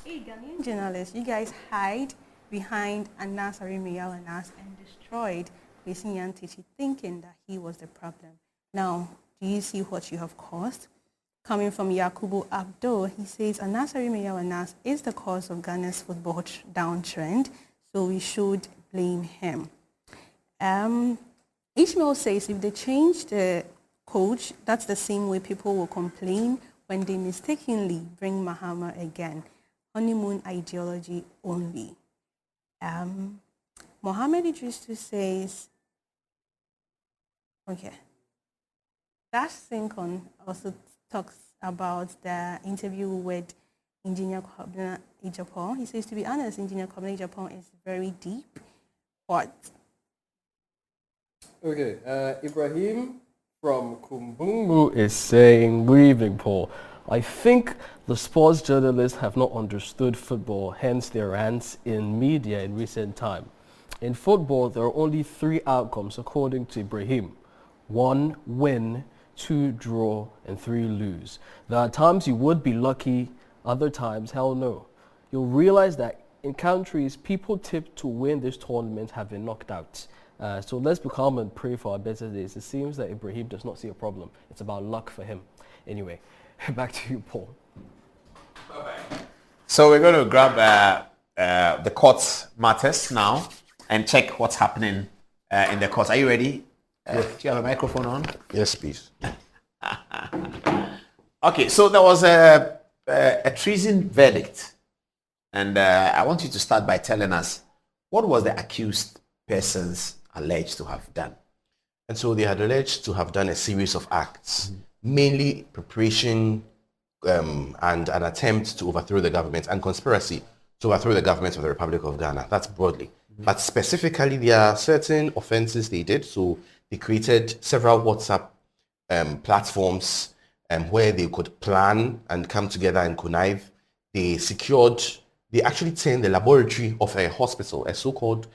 hey, Ghanaian journalists, you guys hide behind Anas Arimiyal Anas and destroyed Kwesi Nyantakyi thinking that he was the problem. Now, do you see what you have caused? Coming from Yakubu Abdo, he says Anas Arimiyal Anas is the cause of Ghana's football downtrend, so we should blame him. Ishmael says if they change the coach, that's the same way people will complain when they mistakenly bring Mahama again. Honeymoon ideology only. Mohammed Idris says, okay. Dash Sinkon also talks about the interview with Engineer Kwabena Ejapong. He says, to be honest, Engineer Kwabena Ejapong is very deep. What? Okay, Ibrahim from Kumbungu is saying, good evening, Paul. I think the sports journalists have not understood football, hence their rants in media in recent time. In football, there are only 3 outcomes according to Ibrahim. 1, win, 2, draw, and 3, lose. There are times you would be lucky Other times, hell no. You'll realize that in countries, people tipped to win this tournament have been knocked out. So let's be calm and pray for our better days. It seems that Ibrahim does not see a problem. It's about luck for him. Anyway, back to you, Paul. So we're going to grab the court matters now and check what's happening in the courts. Are you ready? Do you have a microphone on? Yes, please. Okay, so there was a treason verdict. And I want you to start by telling us, what was the accused persons alleged to have done? And so they had alleged to have done a series of acts, mainly preparation and an attempt to overthrow the government and conspiracy to overthrow the government of the Republic of Ghana. That's broadly. But specifically, there are certain offenses they did. So they created several WhatsApp platforms where they could plan and come together and connive. They actually turned the laboratory of a hospital, a so-called,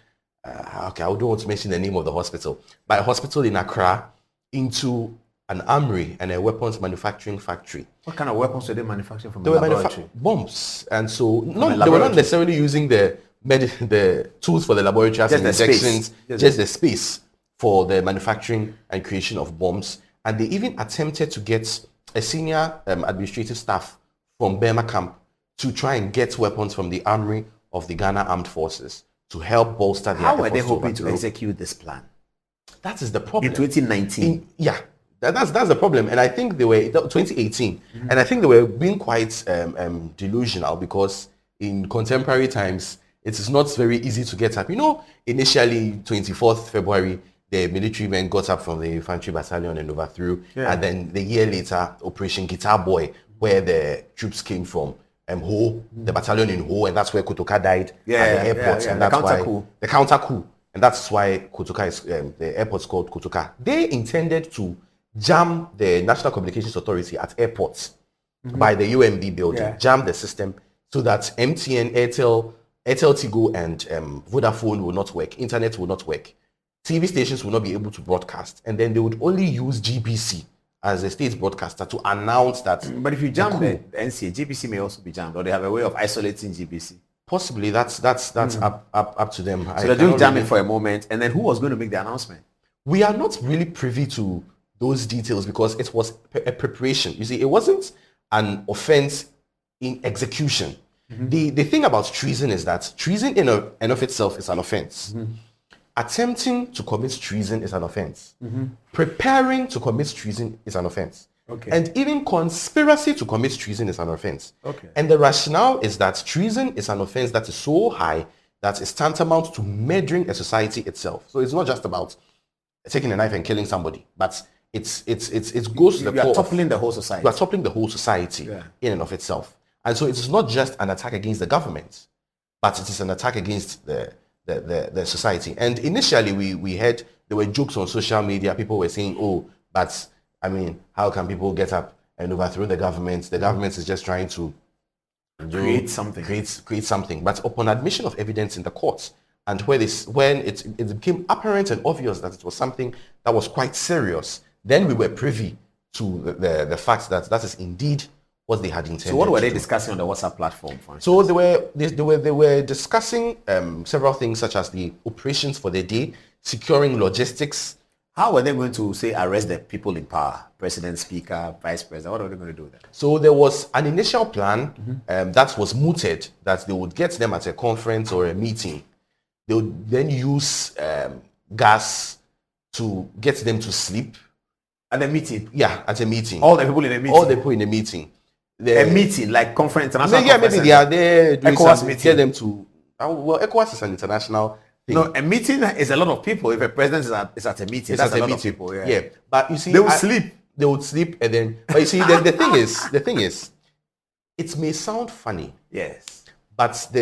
I don't want to mention the name of the hospital, but a hospital in Accra, into an armory and a weapons manufacturing factory. What kind of weapons were they manufacturing from the laboratory? Bombs. And so they were not necessarily using the tools for the laboratory as injections, just the space for the manufacturing and creation of bombs. And they even attempted to get a senior administrative staff from Burma camp to try and get weapons from the armory of the Ghana Armed Forces to help bolster their efforts. How were they hoping to execute this plan? That is the problem. In 2019? That's the problem. And I think they were, 2018, and I think they were being quite delusional, because in contemporary times, it is not very easy to get up. You know, initially, 24th February, the military men got up from the infantry battalion and overthrew. And then the year later, Operation Guitar Boy, where the troops came from, Ho, the battalion in Ho, and that's where Kotoka died at the airport. And that's why the counter coup. And that's why Kotoka is, the airport's called Kotoka. They intended to jam the National Communications Authority at airports by the UMB building, jam the system so that MTN, Airtel Tigo, and Vodafone will not work, internet will not work, TV stations will not be able to broadcast, and then they would only use GBC as a state broadcaster to announce that. But if you jam the NCA, GBC may also be jammed, or they have a way of isolating GBC. Possibly, that's up to them. So they're doing jamming for a moment, and then who was going to make the announcement? We are not really privy to those details because it was a preparation. You see, it wasn't an offense in execution. The thing about treason is that treason in and of itself is an offense. Attempting to commit treason is an offense. Preparing to commit treason is an offense. And even conspiracy to commit treason is an offense. And the rationale is that treason is an offense that is so high that it's tantamount to murdering a society itself. So it's not just about taking a knife and killing somebody, but it goes to the core. You are toppling the whole society. You are toppling the whole society in and of itself. And so it is not just an attack against the government, but it is an attack against the society. And initially we heard there were jokes on social media. People were saying, oh, but I mean, how can people get up and overthrow the government? The government is just trying to create something. But upon admission of evidence in the courts, and when it became apparent and obvious that it was something that was quite serious, then we were privy to the fact that that is indeed what they had intended. So what were they discussing on the WhatsApp platform? So they were discussing several things, such as the operations for the day, securing logistics. How were they going to, say, arrest the people in power? President, speaker, vice president? What were they going to do with that? So there was an initial plan that was mooted, that they would get them at a conference or a meeting. They would then use gas to get them to sleep. At a meeting? Yeah, at a meeting. All the people in a meeting? All the people in a meeting. A meeting, like conference, international conference? Maybe they are there doing ECOWAS meeting. Get them to... Well, ECOWAS is an international thing. No, a meeting is a lot of people. If a president is at a meeting, that's a lot of people. Yeah, but you see... They would sleep. They would sleep and then... But you see, the thing is, it may sound funny. Yes. But so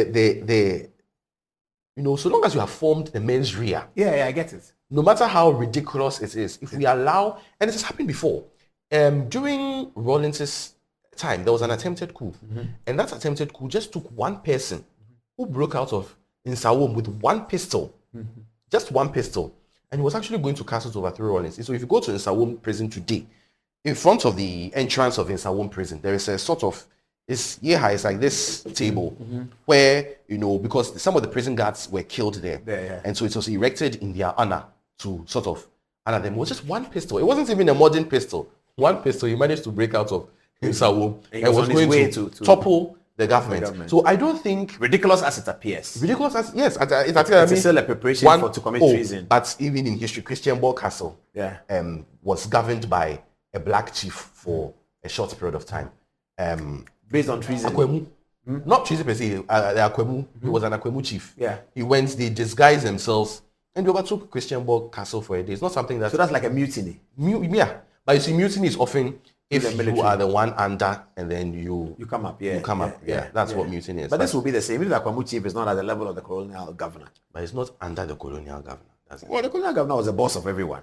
long as you have formed the mens rea. Yeah, I get it. No matter how ridiculous it is, if we allow... And it has happened before. During Rawlings's time, there was an attempted coup. And that attempted coup just took one person who broke out of Nsawam with one pistol. Just one pistol. And he was actually going to castle to overthrow Rawlings. So if you go to Nsawam prison today, in front of the entrance of Nsawam prison, there is a sort of It's Yeha is like this table where, because some of the prison guards were killed there. Yeah. And so it was erected in their honor to sort of honor them. It was just one pistol. It wasn't even a modern pistol. One pistol he managed to break out of Sawo and was going to topple the government. So I don't think... Ridiculous as it appears. Ridiculous as... Yes. It's still a preparation to commit treason. But even in history, Christian Borg Castle was governed by a black chief for a short period of time. Based on treason? Akwemu. Not treason per se. Akwemu. He was an Akwemu chief. Yeah. He went, they disguised themselves and they overtook Christian Borg Castle for a day. It's not something that... So that's like a mutiny? Yeah. But you see, mutiny is often if you are the one under and then you come up. Yeah. You come up. Yeah. That's what mutiny is. But this will be the same. If the Akwemu chief is not at the level of the colonial governor. But it's not under the colonial governor. Well, the colonial governor was the boss of everyone.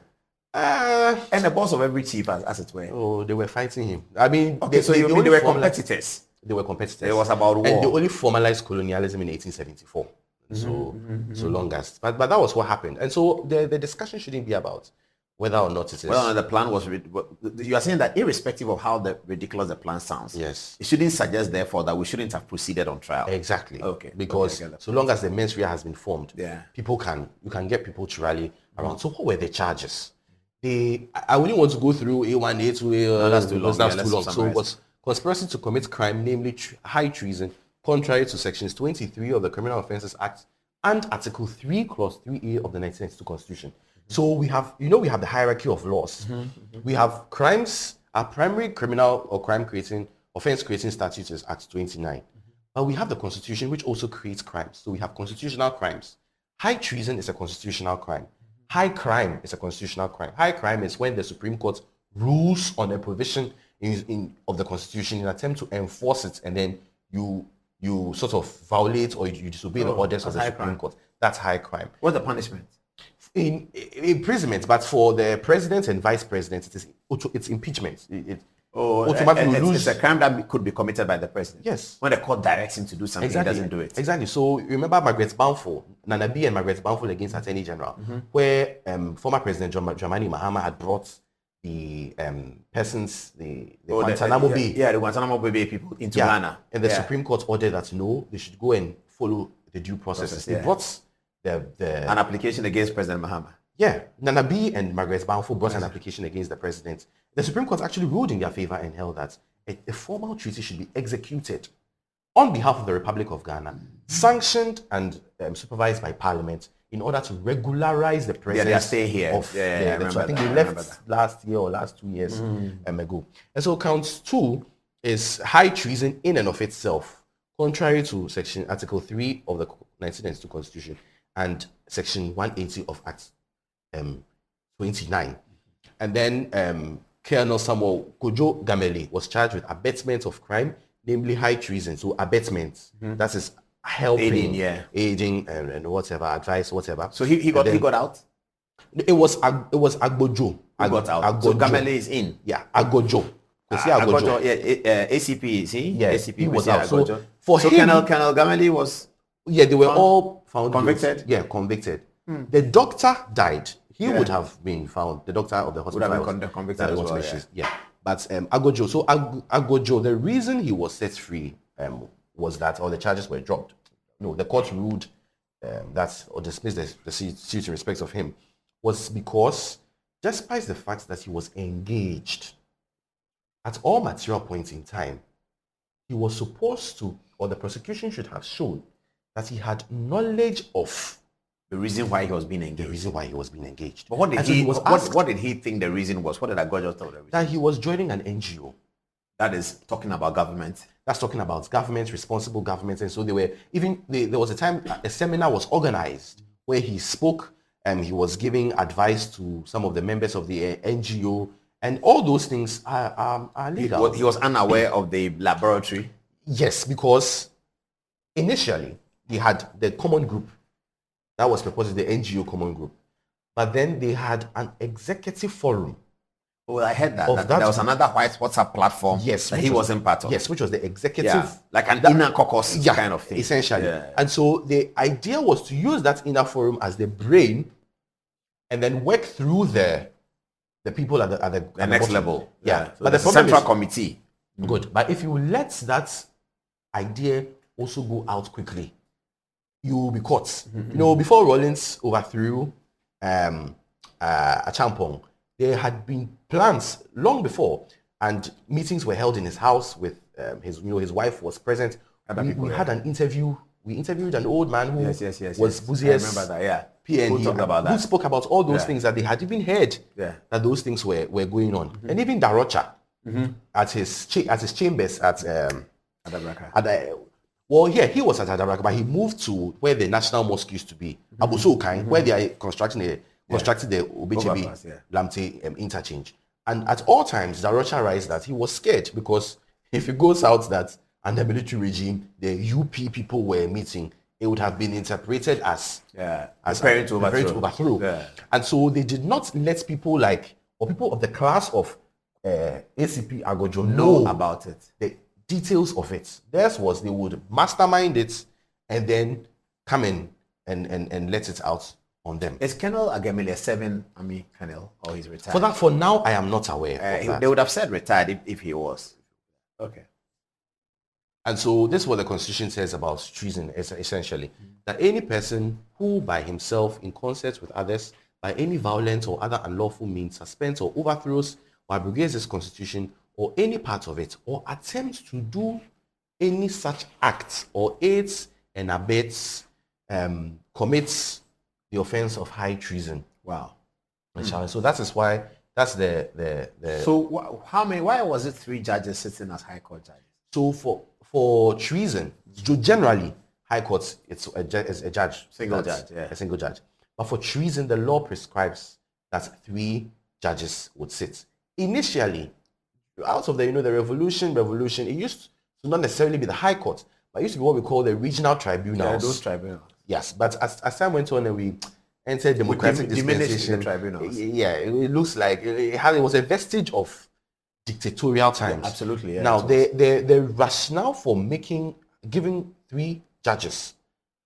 And the boss of every chief, as it were. Oh, they were fighting him. I mean, okay, they were competitors. They were competitors. It was about war. And they only formalized colonialism in 1874. So long as. But that was what happened. And so the discussion shouldn't be about whether or not it is. Well, the plan was... You are saying that irrespective of how ridiculous the plan sounds, yes, it shouldn't suggest, therefore, that we shouldn't have proceeded on trial. Exactly. Okay. Because so long as the mens rea has been formed, you can get people to rally around. So what were the charges? I wouldn't want to go through A1, A2, A... that's too long. That's too long. So it was conspiracy to commit crime, namely high treason, contrary to sections 23 of the Criminal Offences Act and Article 3, Clause 3A of the 1992 Constitution. So we have the hierarchy of laws. We have crimes. Our primary criminal or offense creating statute is Act 29. But we have the Constitution, which also creates crimes. So we have constitutional crimes. High treason is a constitutional crime. High crime is a constitutional crime. High crime is when the Supreme Court rules on a provision of the Constitution in an attempt to enforce it, and then you sort of violate or you disobey the orders of the Supreme Court. That's high crime. What's the punishment? In imprisonment, but for the president and vice president, it's impeachment. It's a crime that could be committed by the president. Yes. When the court directs him to do something, he doesn't do it. Exactly. So remember Margaret Balfour, Nana B and Margaret Balfour against Attorney General, where former President Dramani Mahama had brought the persons, the Guantanamo Bay. Yeah, the Guantanamo Bay people into Ghana. And the Supreme Court ordered that no, they should go and follow the due processes. They brought an application against President Mahama. Yeah, Nana B and Margaret Balfour brought an application against the president. The Supreme Court actually ruled in their favor and held that a formal treaty should be executed on behalf of the Republic of Ghana, sanctioned and supervised by Parliament in order to regularize the presence stay here. So I think they left last year or last 2 years ago. And so count 2 is high treason in and of itself, contrary to Article 3 of the 1992 Constitution and Section 180 of Act 29. And then Colonel Samuel Kojo Gameli was charged with abetment of crime, namely high treason. So abetment, that is helping, aiding, and whatever, advice, whatever. So he got out? It was Agbojo. He got out. So Gameli is in? Yeah, Agbojo. Agbojo, ACP, is he? Yeah, ACP he was out. So for him, Colonel Gameli was... Yeah, they were all found convicted? Yeah, convicted. The doctor died. He would have been found. The doctor of the hospital would have been convicted as well. Yeah. But Agbojo. So Agbojo, the reason he was set free was that all the charges were dropped. No, the court ruled that or dismissed the suit in respect of him was because, despite the fact that he was engaged at all material points in time, he was supposed to, or the prosecution should have shown that he had knowledge of the reason why he was being engaged. The reason why he was being engaged. But what did he think the reason was? What did Agbojo tell the reason? That he was joining an NGO. That is talking about government. That's talking about government, responsible government. And so there was a time a seminar was organized where he spoke and he was giving advice to some of the members of the NGO, and all those things are legal. He was unaware of the laboratory? Yes, because initially he had the common group. That was proposed, the NGO common group. But then they had an executive forum. Well, I heard that there was another white WhatsApp platform that he wasn't part of. Yes, which was the executive. Like an inner caucus kind of thing. Essentially. Yeah. And so the idea was to use that inner forum as the brain and then work through the people at the next level. Yeah. So but the central committee. Good. But if you let that idea also go out quickly, you will be caught. You know, before Rawlings overthrew Achampong, there had been plans long before, and meetings were held in his house with his wife was present. We had an interview. We interviewed an old man who was Buzia's PN. Who talked about that? Who spoke about all those things that they had even heard that those things were going on. And even Darocha at his chambers at Adabraka. Well, yeah, he was at Adabraka, but he moved to where the National Mosque used to be, Abu Sokai, where they are constructing the Obechebi Lamte interchange. And at all times, Darocha writes that he was scared because if he goes out that under military regime, the UP people were meeting, it would have been interpreted as preparing to overthrow. Yeah. And so they did not let people people of the class of ACP Agojo know about it. The details of it. Theirs was they would mastermind it and then come in and let it out on them. Is Colonel Agamile a 7 Army colonel or he's retired? For now, I am not aware of that. They would have said retired if he was. Okay. And so this is what the Constitution says about treason, essentially. That any person who by himself, in concert with others, by any violent or other unlawful means, suspends or overthrows or abrogates this Constitution or any part of it, or attempts to do any such act, or aids and abets, commits the offense of high treason. Wow. So that is why, that's the So why was it 3 judges sitting as High Court judges? So for treason, generally, High Court, it's a judge. A single judge. But for treason, the law prescribes that 3 judges would sit. Initially, out of the revolution, it used to not necessarily be the High Court, but it used to be what we call the regional tribunals. Yeah, those tribunals. Yes, but as time went on and we entered democratic dispensation, the tribunals. Yeah, it looks like it was a vestige of dictatorial times. Yeah, absolutely. Yeah, now, the rationale for giving 3 judges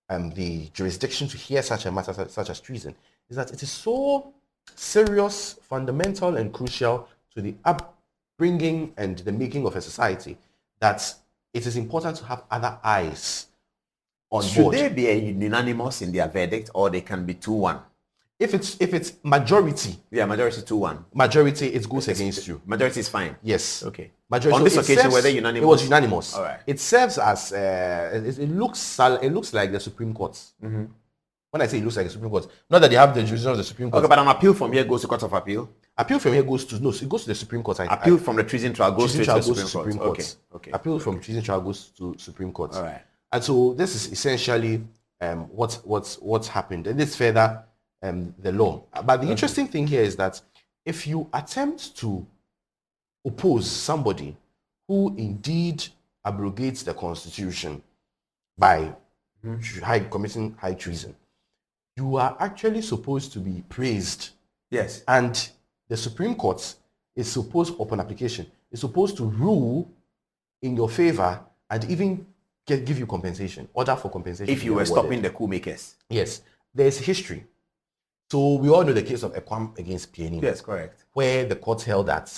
the jurisdiction to hear such a matter such as treason is that it is so serious, fundamental, and crucial to the upbringing and the making of a society that it is important to have other eyes on board. Should they be unanimous in their verdict, or they can be 2-1? If it's majority, majority 2-1. Majority, it goes against you. Majority is fine. Yes. Okay. Majority. On this occasion, were they unanimous? It was unanimous. All right. It serves as it looks like the Supreme Court. When I say it looks like the Supreme Court, not that they have the jurisdiction of the Supreme Court. Okay, but an appeal from here goes to Court of Appeal. Appeal from here goes to it goes to the Supreme Court. Appeal from the treason trial goes to the Supreme Court. Okay. Appeal from treason trial goes to Supreme Court. All right. And so this is essentially what's happened, and this further the law. But the interesting thing here is that if you attempt to oppose somebody who indeed abrogates the Constitution by committing high treason, you are actually supposed to be praised. Yes. And the Supreme Court is supposed, upon application, is supposed to rule in your favor and even give you compensation, order for compensation. If you were stopping the coup makers. Yes. There's history. So we all know the case of Ekwam against PNM. Yes, correct. Where the court held that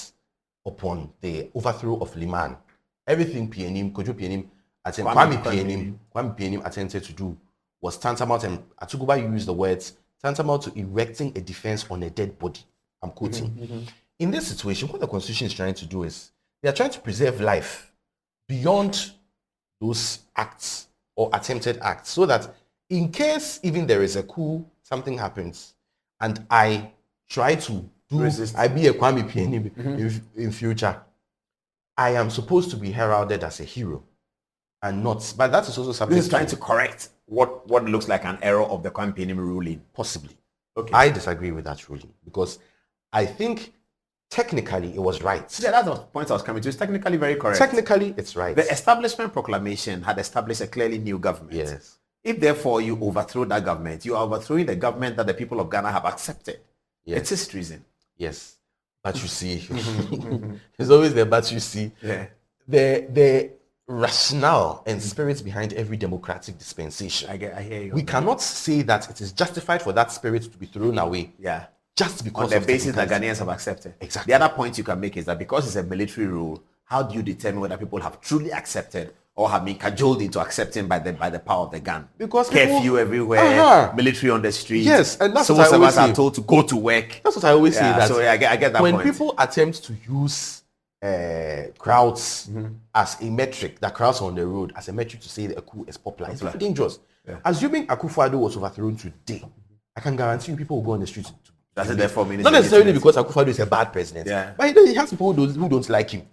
upon the overthrow of Liman, everything PNM, Kojo PNM, Kwame PNM attempted to do was tantamount, and Atuguba used the words, tantamount to erecting a defense on a dead body. I'm quoting. In this situation, what the Constitution is trying to do is, they are trying to preserve life beyond those acts or attempted acts, so that in case even there is a coup, something happens, and I try to resist. I be a Kwame PNM in future, I am supposed to be heralded as a hero and not, but that is also something. This is trying to correct what looks like an error of the Kwame PNM ruling. Possibly. Okay. I disagree with that ruling because I think technically it was right. Yeah, that's the point I was coming to. It's technically very correct. Technically, it's right. The Establishment Proclamation had established a clearly new government. Yes. If therefore you overthrow that government, you are overthrowing the government that the people of Ghana have accepted. Yes. It is treason. Yes. But you see, there's always the but you see. Yeah. The rationale and spirit behind every democratic dispensation. I hear you. We cannot say that it is justified for that spirit to be thrown away. Yeah. Just because on the basis that Ghanaians have accepted. Exactly. The other point you can make is that because it's a military rule, how do you determine whether people have truly accepted or have been cajoled into accepting by the power of the gun. Because curfew people, everywhere, military on the street. Yes, and that's civil what I always servants say. are told to go to work. That's what I always say. That so I get that when point. people attempt to use crowds as a metric, that crowds on the road as a metric to say that a coup is popular, it's very dangerous. Assuming Akufo-Addo was overthrown today, I can guarantee you people will go on the streets. That's it. Therefore, not necessarily because Akufo-Addo is a bad president, but he has people who don't like him.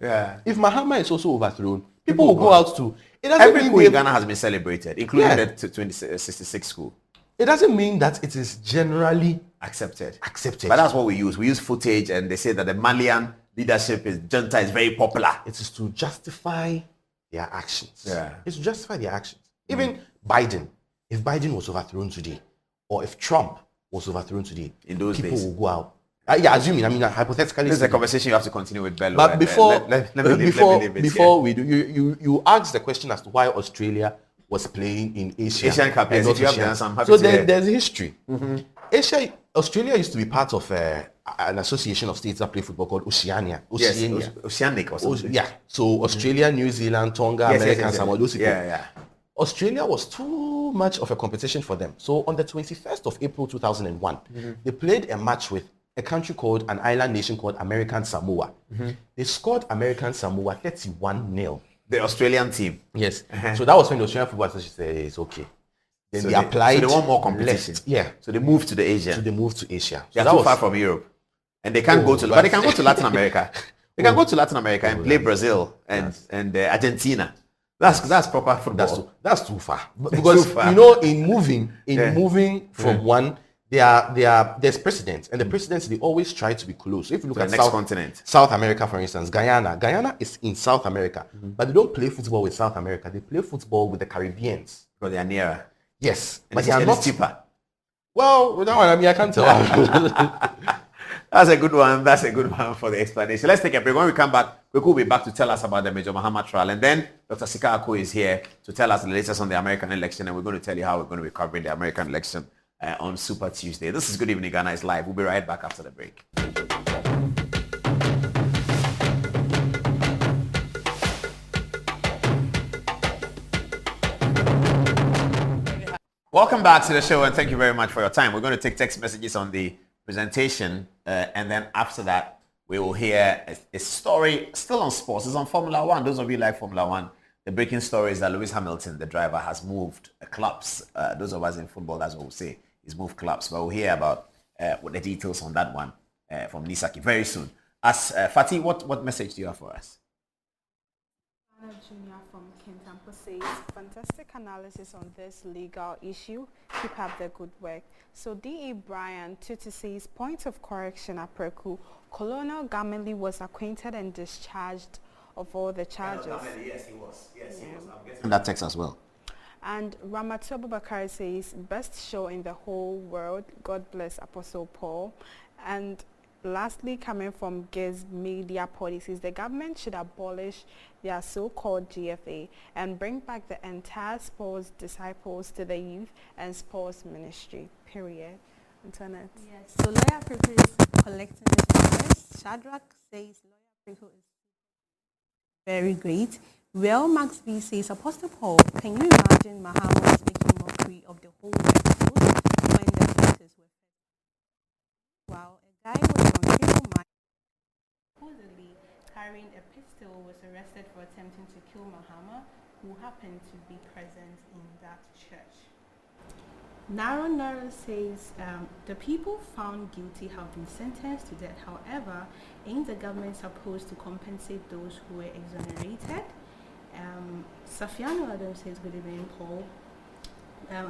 If Mahama is also overthrown, people will go out to. Every coup in Ghana has been celebrated, including the 2066 school. It doesn't mean that it is generally accepted. Accepted. But that's what we use. We use footage, and they say that the Malian leadership junta is very popular. It is to justify their actions. It's to justify their actions. Even Biden, if Biden was overthrown today, or if Trump was overthrown today, in those people days will go out. Hypothetically, this is a conversation you have to continue with Bello. But before we do, you asked the question as to why Australia was playing in Asia. Asian Cup. Yes, if you have the answer, I'm happy so to hear. there's history. Australia used to be part of an association of states that play football called Oceania. Oceanic or something. So Australia, New Zealand, Tonga, America, and Samoa, those people. Australia was too much of a competition for them. So on the 21st of April 2001, they played a match with a country called, an island nation called American Samoa. They scored American Samoa 31-0. The Australian team. Yes. So that was when the Australian Football Association said it's okay. Then they applied. So they want more competition. So they moved to the Asia. So they moved to Asia. They're too far from Europe. And they can't go to, but they can go to Latin America. They can go to Latin America and play Brazil and Argentina. That's proper football. That's too far. Because too far. You know, in moving from one, there's precedents, and the precedents, they always try to be close. So if you look at the next continent, South America, for instance, Guyana is in South America, but they don't play football with South America. They play football with the Caribbeans because they are nearer. Yes, but they are not cheaper. Well, with that one, I mean, I can't tell. That's a good one. That's a good one for the explanation. Let's take a break. When we come back, we will be back to tell us about the Major Mahama trial. And then Dr. Sika Ako is here to tell us the latest on the American election. And we're going to tell you how we're going to be covering the American election on Super Tuesday. This is Good Evening Ghana. It's live. We'll be right back after the break. Welcome back to the show, and thank you very much for your time. We're going to take text messages on the presentation, and then after that, we will hear a story still on sports. It's on Formula One. Those of you like Formula One, the breaking story is that Lewis Hamilton, the driver, has moved clubs. Those of us in football, that's what we'll say. He's moved clubs. But we'll hear about the details on that one from Nisaki very soon. As Fatih, what message do you have for us? Junior from Kintampo says, fantastic analysis on this legal issue. Keep up the good work. So D.E. Brian Tutu says, point of correction, Apreku. Colonel Gameli was acquainted and discharged of all the charges. Yes, he was. Yes, he was. I'm getting that text as well. And Ramatu Abubakar says, best show in the whole world. God bless Apostle Paul. And lastly, coming from Giz Media Policies, the government should abolish their so-called GFA and bring back the entire sports disciples to the youth and sports ministry, period. Antoinette. Yes, so Lawyer Priku is collecting his numbers. Shadrach says Lawyer Priku is very great. Well, Max V says, Apostle Paul, can you imagine Mahama was making mockery of the whole world when the photos were Wow, a guy was on Cable Mine, supposedly carrying a pistol, was arrested for attempting to kill Mahama, who happened to be present in that church. Naro says, the people found guilty have been sentenced to death. However, ain't the government supposed to compensate those who were exonerated? Safiano Adam says, good evening, Paul.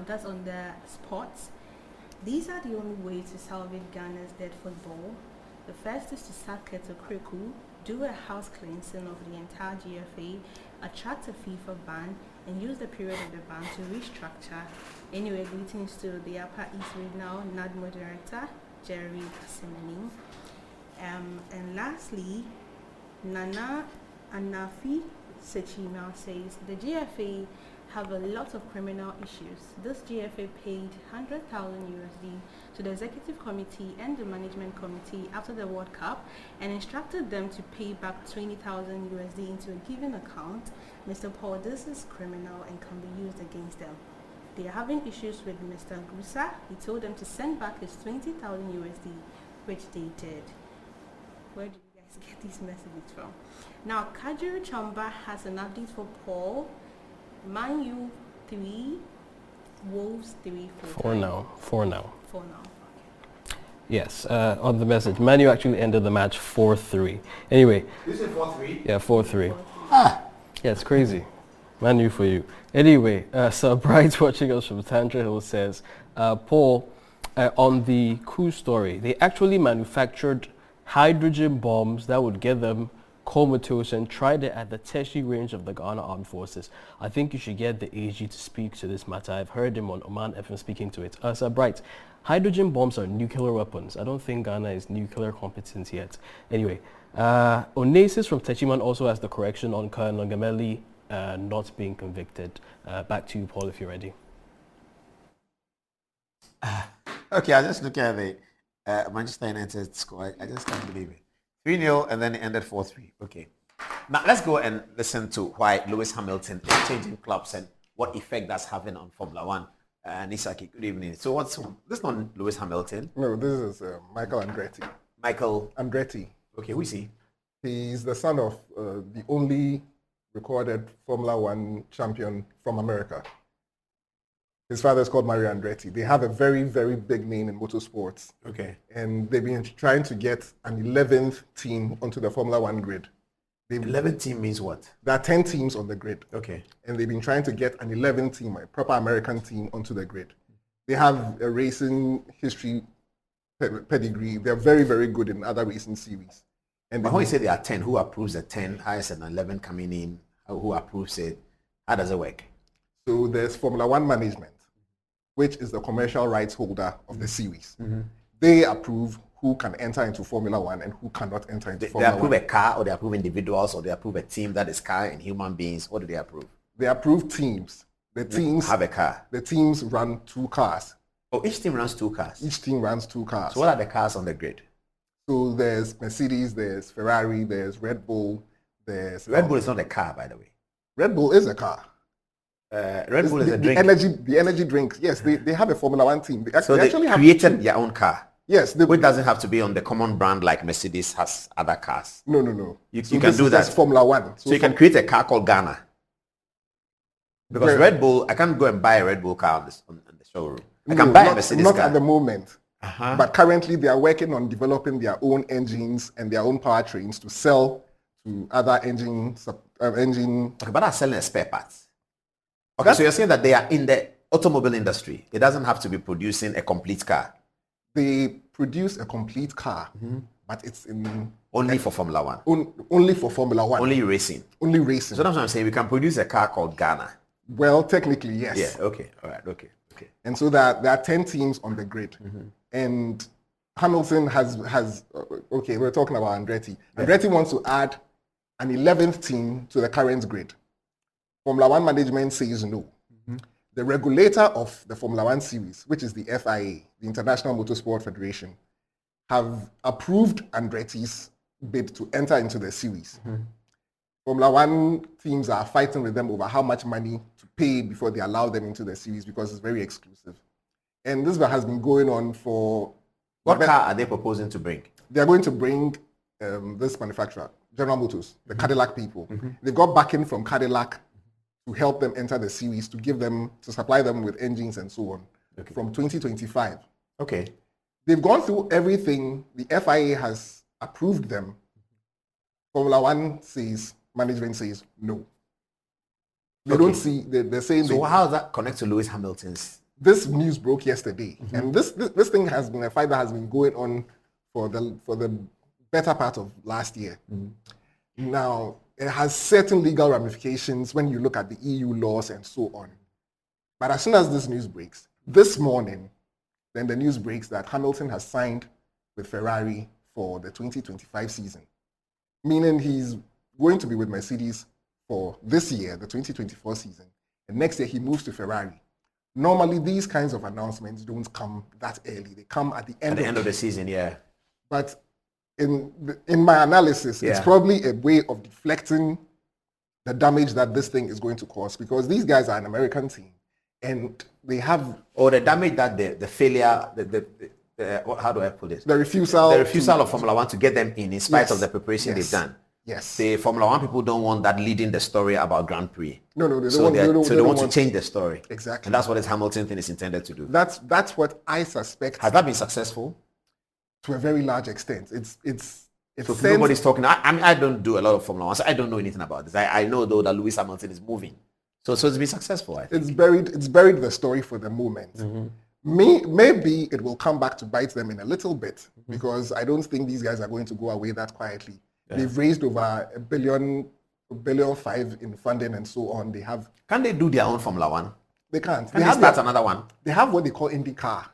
That's on the sports. These are the only way to salvage Ghana's dead football. The first is to sack Keto Kriku, do a house cleansing of the entire GFA, attract a FIFA ban, and use the period of the ban to restructure. Anyway, greetings to the Upper East Regional NADMO Director, Jerry Kasimani. And lastly, Nana Anafi Sechima says, the GFA have a lot of criminal issues. This GFA paid 100,000 USD to the executive committee and the management committee after the World Cup and instructed them to pay back 20,000 USD into a given account. Mr. Paul, this is criminal and can be used against them. They are having issues with Mr. Gusa. He told them to send back his 20,000 USD, which they did. Where do you guys get these messages from? Now, Kajuru Chamba has an update for Paul. Man U 3, Wolves 3 for 4 now. 4 now. 4 now. Okay. Yes, on the message. Man U actually ended the match 4-3. Anyway. You said 4-3? Yeah, 4-3. Yeah, it's crazy. Man U for you. Anyway, Sir Bright watching us from Tantra Hill says, Paul, on the coup story, they actually manufactured hydrogen bombs that would get them comatose and tried it at the Teshi range of the Ghana Armed Forces. I think you should get the AG to speak to this matter. I've heard him on Oman FM speaking to it. Sir Bright, hydrogen bombs are nuclear weapons. I don't think Ghana is nuclear competent yet. Anyway, Onasis from Techiman also has the correction on Colonel Ngameli not being convicted. Back to you, Paul, if you're ready. Okay, I just look at the Manchester United score. I just can't believe it. 3-0 and then it ended 4-3. Okay. Now let's go and listen to why Lewis Hamilton is changing clubs and what effect that's having on Formula One. Nisaki, good evening. So this is not Lewis Hamilton? No, this is Michael Andretti. Michael Andretti. Okay, who is he? He's the son of the only recorded Formula One champion from America. His father is called Mario Andretti. They have a very, very big name in motorsports. Okay. And they've been trying to get an 11th team onto the Formula One grid. 11th team means what? There are 10 teams on the grid. Okay. And they've been trying to get an 11th team, a proper American team, onto the grid. They have a racing history pedigree. They're very, very good in other racing series. And but when you say there are 10, who approves the 10? How is an 11 coming in? Who approves it? How does it work? So there's Formula One management, which is the commercial rights holder of the series. Mm-hmm. They approve who can enter into Formula One and who cannot enter into Formula One. They approve a car, or they approve individuals, or they approve a team that is car and human beings. What do they approve? They approve teams. The teams have a car. The teams run 2 cars. Oh, each team runs 2 cars? Each team runs 2 cars. So what are the cars on the grid? So there's Mercedes, there's Ferrari, there's Red Bull, there's... Red Bull is not a car, by the way. Red Bull is a car. Red Bull is a drink. The energy drinks, yes, they have a Formula One team. They actually created their own car. Yes. Which doesn't have to be on the common brand like Mercedes has other cars. No. You can do that. That's Formula One. So you can create a car called Ghana. Because Red Bull, I can't go and buy a Red Bull car on the showroom. I can buy a Mercedes car. Not at the moment. But currently they are working on developing their own engines and their own powertrains to sell to other engine. Okay, but are selling spare parts. Okay, so you're saying that they are in the automobile industry. It doesn't have to be producing a complete car. They produce a complete car, but it's in only for Formula One. Only for Formula One. Only racing. Only racing. So that's what I'm saying. We can produce a car called Ghana. Well, technically, yes. Yeah. Okay. All right. Okay. And so there are 10 teams on the grid, and Hamilton has. Okay, we're talking about Andretti. Yeah. Andretti wants to add an 11th team to the current grid. Formula One management says no. The regulator of the Formula One series, which is the FIA, the International Motorsport Federation, have approved Andretti's bid to enter into the series. Formula One teams are fighting with them over how much money to pay before they allow them into the series because it's very exclusive. And this has been going on for... What car are they proposing to bring? They're going to bring this manufacturer, General Motors, the Cadillac people. They've got backing from Cadillac to help them enter the series, to supply them with engines and so on from 2025. Okay. They've gone through everything. The FIA has approved them. Formula One management says no. They don't see, they're saying... So how does that connect to Lewis Hamilton's? This news broke yesterday. And this thing has been a fight that has been going on for the better part of last year. Now, it has certain legal ramifications when you look at the EU laws and so on. But as soon as this news breaks, this morning, then the news breaks that Hamilton has signed with Ferrari for the 2025 season, meaning he's going to be with Mercedes for this year, the 2024 season, and next year he moves to Ferrari. Normally, these kinds of announcements don't come that early. They come at the end, of the season, yeah. But in my analysis, it's probably a way of deflecting the damage that this thing is going to cause, because these guys are an American team and they have... Or the damage that the failure, how do I put it? The refusal of Formula One to get them in spite of the preparation they've done. Yes. The Formula One people don't want that leading the story about Grand Prix. No, they don't want to change the story. Exactly. And that's what this Hamilton thing is intended to do. That's what I suspect. Has that been successful? To a very large extent. So nobody's talking. I don't do a lot of Formula One, so I don't know anything about this. I know though that Lewis Hamilton is moving. So it's been successful, I think. It's buried the story for the moment. Maybe it will come back to bite them in a little bit, because I don't think these guys are going to go away that quietly. Yeah. They've raised over $1.5 billion in funding and so on. They have. Can they do their own Formula One? They can't. Can they start another one? They have what they call IndyCar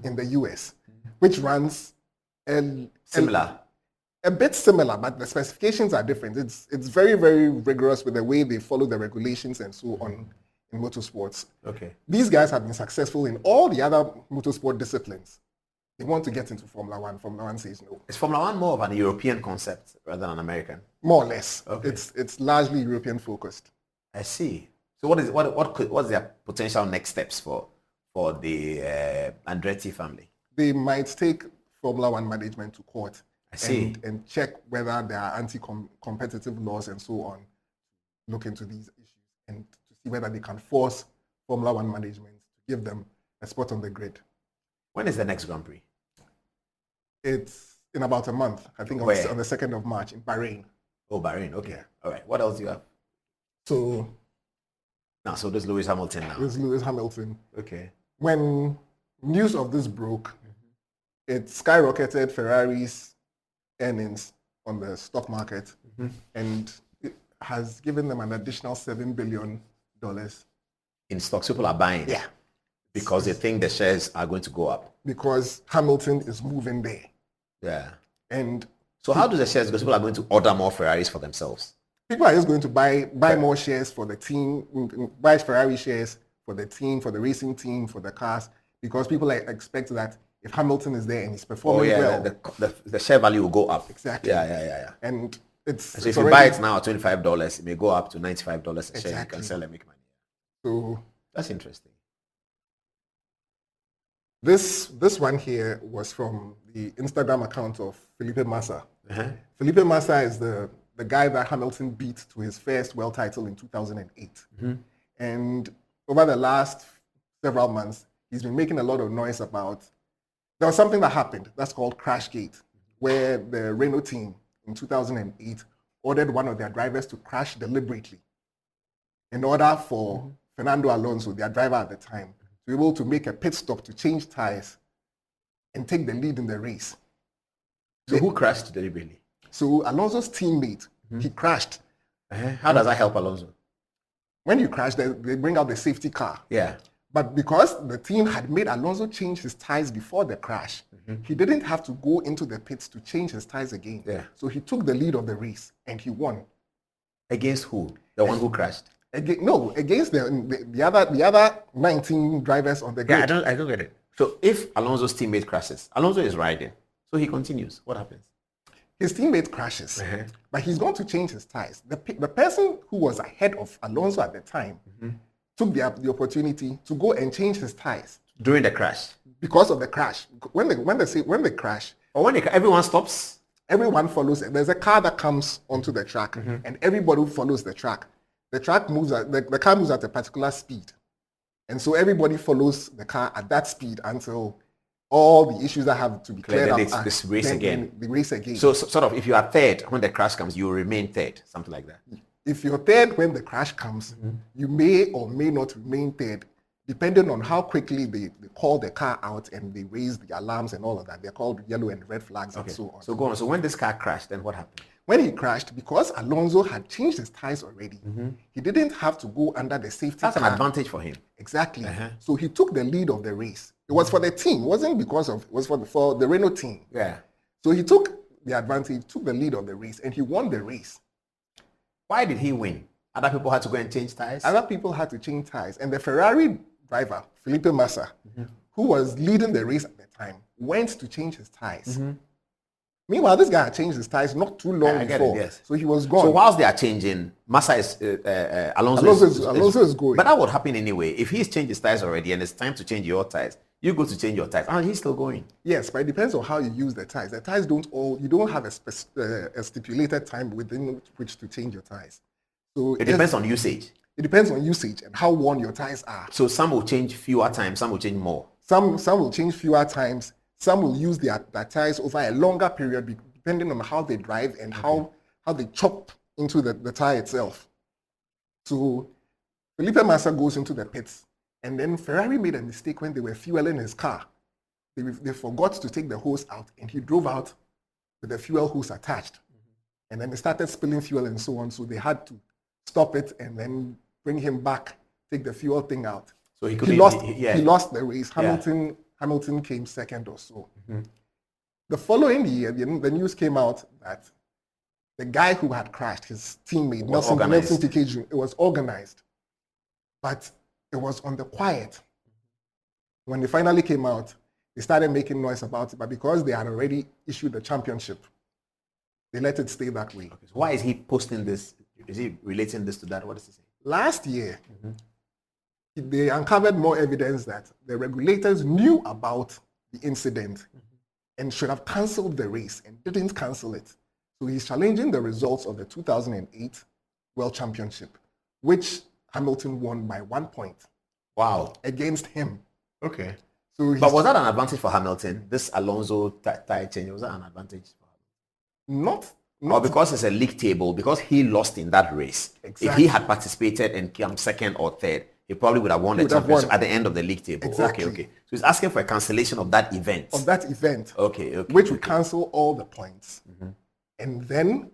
in the US, which runs similar. A bit similar, but the specifications are different. It's very, very rigorous with the way they follow the regulations and so on in motorsports. Okay. These guys have been successful in all the other motorsport disciplines. They want to get into Formula One. Formula One says no. Is Formula One more of an European concept rather than an American? More or less. Okay. It's largely European focused. I see. So what's their potential next steps for the Andretti family? They might take Formula One management to court. I see. And check whether there are anti-competitive laws and so on. Look into these issues and to see whether they can force Formula One management to give them a spot on the grid. When is the next Grand Prix? It's in about a month. I think on the 2nd of March in Bahrain. Oh, Bahrain. Okay. Yeah. All right. What else do you have? So there's Lewis Hamilton now. There's Lewis Hamilton. Okay. When news of this broke, it skyrocketed Ferrari's earnings on the stock market, and it has given them an additional $7 billion in stocks. People are buying. Yeah. Because they think the shares are going to go up. Because Hamilton is moving there. Yeah. And so how do the shares go? People are going to order more Ferraris for themselves. People are just going to buy more shares for the team, buy Ferrari shares for the team, for the racing team, for the cars, because people expect that if Hamilton is there and he's performing well, the share value will go up. Exactly. Yeah. And so if you buy it now at $25, it may go up to $95 a share. You can sell and make money. So that's interesting. This one here was from the Instagram account of Felipe Massa. Felipe Massa is the guy that Hamilton beat to his first world title in 2008. And over the last several months, he's been making a lot of noise about, there was something that happened that's called Crashgate, where the Renault team in 2008 ordered one of their drivers to crash deliberately in order for Fernando Alonso, their driver at the time, to be able to make a pit stop to change tires and take the lead in the race. So who crashed deliberately? So Alonso's teammate, he crashed. How does that help Alonso? When you crash, they bring out the safety car. Yeah. But because the team had made Alonso change his tires before the crash, he didn't have to go into the pits to change his tires again. Yeah. So he took the lead of the race and he won. Against who? The one who crashed? Against the other 19 drivers on the grid. Yeah, I don't get it. So if Alonso's teammate crashes, Alonso is riding, so he continues. What happens? His teammate crashes, but he's going to change his tires. The person who was ahead of Alonso at the time took the opportunity to go and change his tires during the crash. Because of the crash, when they crash, or when everyone stops, everyone follows. There's a car that comes onto the track, and everybody follows the track. The track moves the car moves at a particular speed, and so everybody follows the car at that speed until all the issues that have to be cleared up. This race again. The race again. So sort of, if you are third when the crash comes, you remain third, something like that. If you're third when the crash comes, you may or may not remain third, depending on how quickly they call the car out and they raise the alarms and all of that. They're called yellow and red flags and so on. So go on. So when this car crashed, then what happened? When he crashed, because Alonso had changed his tires already, he didn't have to go under the safety car. That's an advantage for him. Exactly. So he took the lead of the race. It was for the team. It wasn't because of, it was for the Renault team. Yeah. So he took the advantage, took the lead of the race, and he won the race. Why did he win? Other people had to go and change tires? Other people had to change tires. And the Ferrari driver, Felipe Massa, who was leading the race at the time, went to change his tires. Meanwhile, this guy had changed his tires not too long I get before. it, yes. So he was gone. So whilst they are changing, Massa is Alonso is going. But that would happen anyway. If he's changed his tires already and it's time to change your tires, you go to change your tires. And he's still going. Yes, but it depends on how you use the tires. The tires you don't have a stipulated time within which to change your tires. So It depends on usage. It depends on usage and how worn your tires are. So some will change fewer times, some will change more. Some will change fewer times. Some will use their tires over a longer period depending on how they drive and how they chop into the tire itself. So Felipe Massa goes into the pits, and then Ferrari made a mistake when they were fueling his car. They forgot to take the hose out, and he drove out with the fuel hose attached. And then it started spilling fuel and so on, so they had to stop it and then bring him back, take the fuel thing out. So he lost the race. Hamilton came second or so. The following year, the news came out that the guy who had crashed, his teammate, Nelson Piquet Jr., it was organized. But it was on the quiet. When they finally came out, they started making noise about it, but because they had already issued the championship, they let it stay that way. Okay, so why is he posting this? Is he relating this to that? What does he say? Last year, they uncovered more evidence that the regulators knew about the incident and should have cancelled the race and didn't cancel it. So he's challenging the results of the 2008 World Championship, which Hamilton won by 1 point. Wow. Against him. Okay. So but was that an advantage for Hamilton? This Alonso tire change, was that an advantage for him? Not or because it's a league table, because he lost in that race. Exactly. If he had participated and come second or third, he probably would have won the championship at the end of the league table. Exactly. Okay. So he's asking for a cancellation of that event. Okay. Which would cancel all the points. And then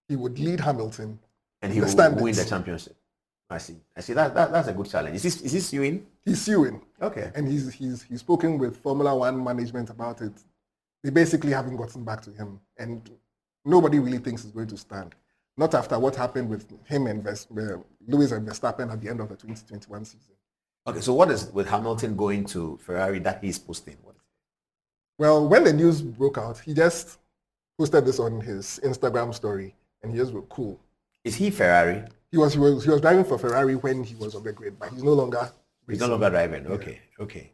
he would lead Hamilton. And he would win the championship. I see. That's a good challenge. Is he suing? He's suing. Okay. And he's spoken with Formula One management about it. They basically haven't gotten back to him. And nobody really thinks it's going to stand. Not after what happened with him and Lewis and Verstappen at the end of the 2021 season. Okay, so what is with Hamilton going to Ferrari that he's posting? Well, when the news broke out, he just posted this on his Instagram story, and he just wrote, cool. Is he Ferrari? He was driving for Ferrari when he was on the grid, but he's no longer racing. He's no longer driving. Okay,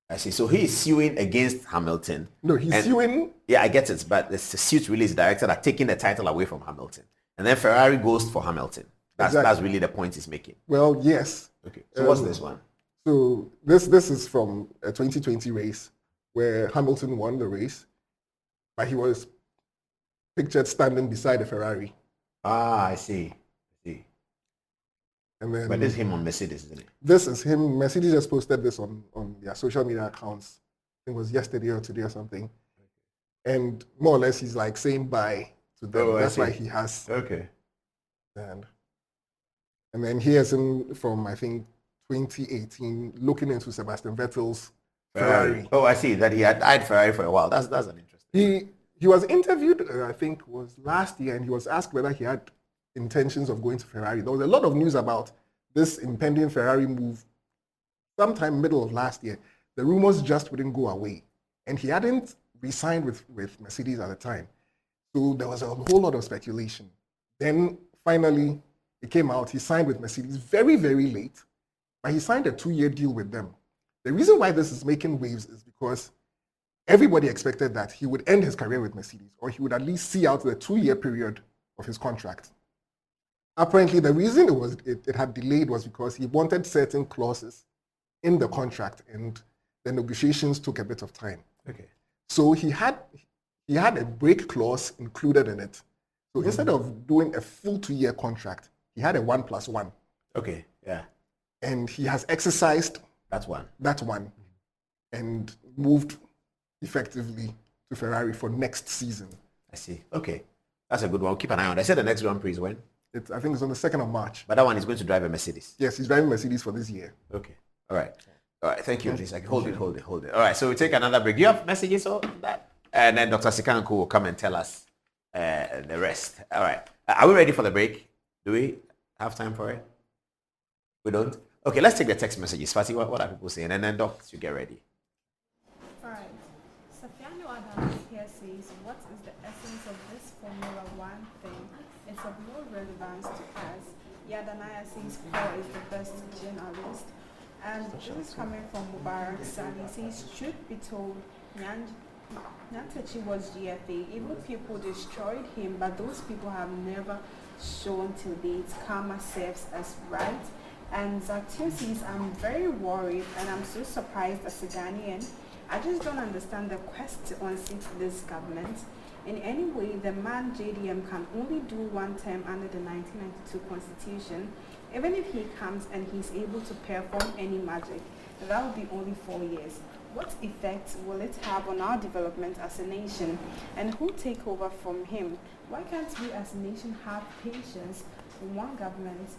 I see. So he is suing against Hamilton. No, he's suing. Yeah, I get it, but the suit really is directed at taking the title away from Hamilton. And then Ferrari goes for Hamilton. That's really the point he's making. Well, yes. Okay, so what's this one? So this is from a 2020 race where Hamilton won the race, but he was pictured standing beside a Ferrari. Ah, I see. And then, but this is him on Mercedes, isn't it? This is him. Mercedes just posted this on their social media accounts. I think it was yesterday or today or something. And more or less he's like saying bye to them. Oh, that's why he has. Okay. And then here's him from, I think, 2018 looking into Sebastian Vettel's Ferrari. Oh, I see that he had eyed Ferrari for a while. That's an interesting. He was interviewed, I think, was last year, and he was asked whether he had intentions of going to Ferrari. There was a lot of news about this impending Ferrari move sometime middle of last year. The rumors just wouldn't go away. And he hadn't re-signed with Mercedes at the time. So there was a whole lot of speculation. Then finally, it came out. He signed with Mercedes very, very late, but he signed a 2-year deal with them. The reason why this is making waves is because everybody expected that he would end his career with Mercedes, or he would at least see out the 2-year period of his contract. Apparently, the reason it had delayed was because he wanted certain clauses in the contract, and the negotiations took a bit of time. Okay. So he had a break clause included in it. So instead of doing a full 2-year contract, he had a 1+1. Okay. Yeah. And he has exercised that one, and moved effectively to Ferrari for next season. I see. Okay. That's a good one. We'll keep an eye on it. I said the next Grand Prix is when? I think it's on the 2nd of March. But that one is going to drive a Mercedes. Yes, he's driving Mercedes for this year. Okay. All right. Thank you. Please, hold it. All right. So we take another break. Do you have messages on that? And then Dr. Sikanko will come and tell us the rest. All right. Are we ready for the break? Do we have time for it? We don't? Okay, let's take the text messages. Fatih, what are people saying? And then Doc should get ready. Alright. Safiano Adams here says, what is the essence of this Formula One thing? It's of no relevance to us. Yadanaya says Paul is the best journalist. And this is coming from Mubarak Sani. He says, truth be told, Nyantachi was GFA. Evil people destroyed him, but those people have never shown till date. Karma serves us right. And Zakir says, I'm very worried and I'm so surprised as a Ghanaian. I just don't understand the quest to unseat this government. In any way, the man JDM can only do one term under the 1992 constitution. Even if he comes and he's able to perform any magic, that will be only 4 years. What effect will it have on our development as a nation? And who take over from him? Why can't we as a nation have patience with one government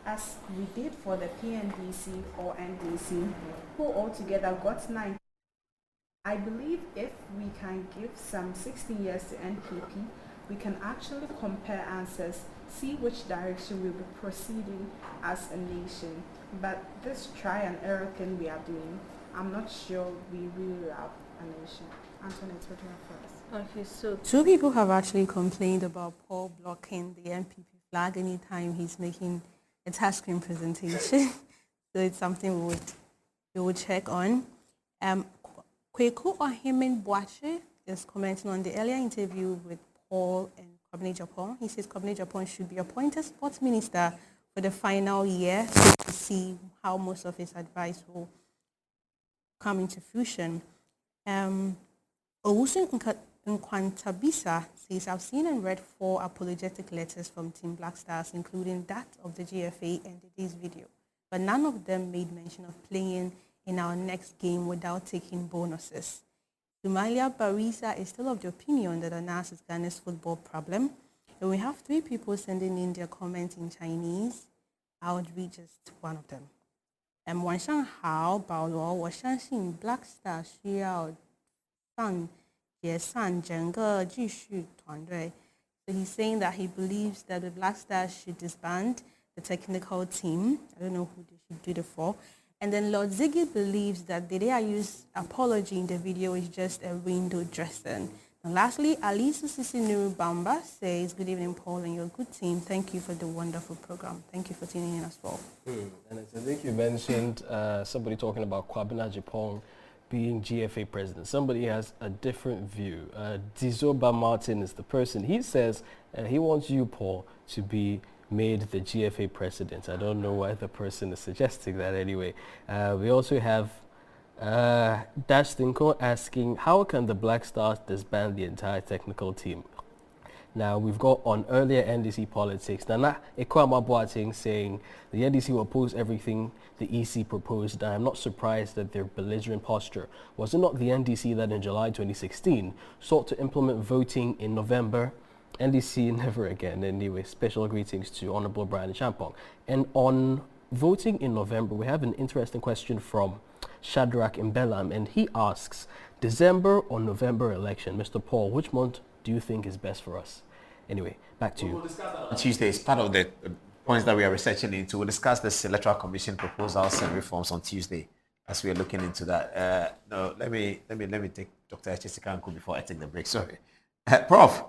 as we did for the PNDC or NDC, who altogether got 9? I believe if we can give some 60 years to NPP, we can actually compare answers, see which direction we'll be proceeding as a nation. But this try and error thing we are doing, I'm not sure we really have a nation. Antoinette, what do you have first? Okay, so 2 people have actually complained about Paul blocking the NPP flag anytime he's making a touchscreen presentation. So it's something we would check on. Kweku Ohemen Boache is commenting on the earlier interview with Paul and Kwabena Japan. He says Kwabena Japan should be appointed sports minister for the final year to see how most of his advice will come into fruition. Owusu Nkwantabisa says, I've seen and read 4 apologetic letters from Team Black Stars, including that of the GFA and today's video, but none of them made mention of playing in our next game without taking bonuses. Sumalia Barisa is still of the opinion that ANAS is Ghana's football problem. And we have 3 people sending in their comments in Chinese. I would read just one of them. 晚上好，保罗，我相信 Black Star 需要解散整个技术团队. So he's saying that he believes that the Black Stars should disband the technical team. I don't know who they should do it for. And then Lord Ziggy believes that the Deyayu's apology in the video is just a window dressing. And lastly, Alisa Sisinuru Bamba says, good evening, Paul, and your good team. Thank you for the wonderful program. Thank you for tuning in as well. And I think you mentioned somebody talking about Kwabena Japan being GFA president. Somebody has a different view. Dizoba Martin is the person. He says he wants you, Paul, to be made the GFA president. I don't know why the person is suggesting that anyway. We also have Dash Tinko asking, how can the Black Stars disband the entire technical team? Now, we've got on earlier NDC politics, Nana Ekwama Boateng saying the NDC will oppose everything the EC proposed. I'm not surprised at their belligerent posture. Was it not the NDC that in July 2016 sought to implement voting in November? NDC never again. Anyway, special greetings to Honorable Brian Champong. And on voting in November, we have an interesting question from Shadrach Imbelam, and he asks, December or November election? Mr. Paul, which month do you think is best for us? Anyway, back to you. We'll discuss that on Tuesday. It's part of the points that we are researching into. We'll discuss the Electoral Commission proposals and reforms on Tuesday as we are looking into that. No, let me take Dr. Echesikanku before I take the break. Sorry. Prof,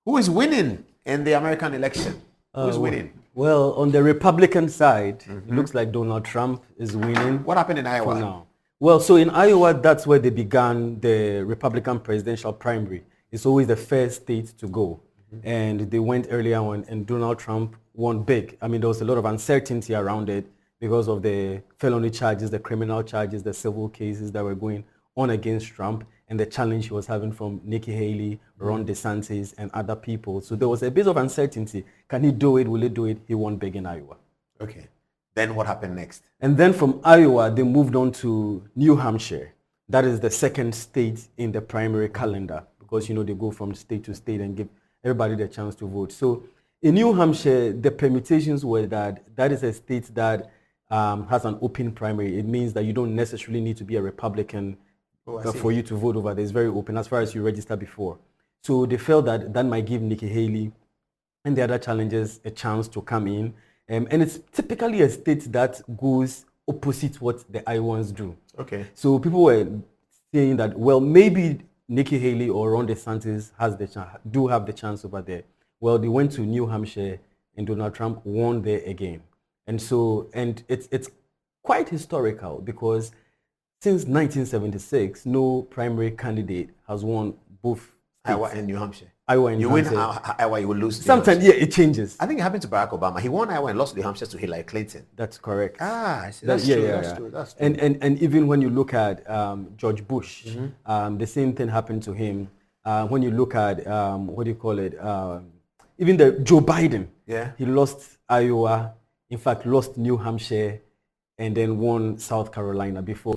who is winning in the American election? Who is winning? Well, on the Republican side, it looks like Donald Trump is winning. What happened in Iowa? For now. Well, so in Iowa, that's where they began the Republican presidential primary. It's always the first state to go. And they went earlier on, and Donald Trump won big. I mean, there was a lot of uncertainty around it because of the felony charges, the criminal charges, the civil cases that were going on against Trump, and the challenge he was having from Nikki Haley, Ron DeSantis, and other people. So there was a bit of uncertainty. Can he do it? Will he do it? He won big in Iowa. Okay. Then what happened next? And then from Iowa, they moved on to New Hampshire. That is the second state in the primary calendar because, you know, they go from state to state and give everybody the chance to vote. So in New Hampshire, the permutations were that is a state that has an open primary. It means that you don't necessarily need to be a Republican for you to vote over there. It's very open as far as you register before. So they felt that might give Nikki Haley and the other challengers a chance to come in. And it's typically a state that goes opposite what the Iowans do. Okay. So people were saying that, well, maybe Nikki Haley or Ron DeSantis do have the chance over there. Well, they went to New Hampshire and Donald Trump won there again. And so, and it's quite historical because since 1976, no primary candidate has won both states. Iowa and New Hampshire. Iowa and you New win Hampshire. Iowa, you will lose. Sometimes, yeah, it changes. I think it happened to Barack Obama. He won Iowa and lost New Hampshire to Hillary Clinton. That's correct. Ah, I see. That's true. That's true. That's true. And even when you look at George Bush, the same thing happened to him. When you look at what do you call it? Even the Joe Biden. Yeah. He lost Iowa. In fact, lost New Hampshire, and then won South Carolina before.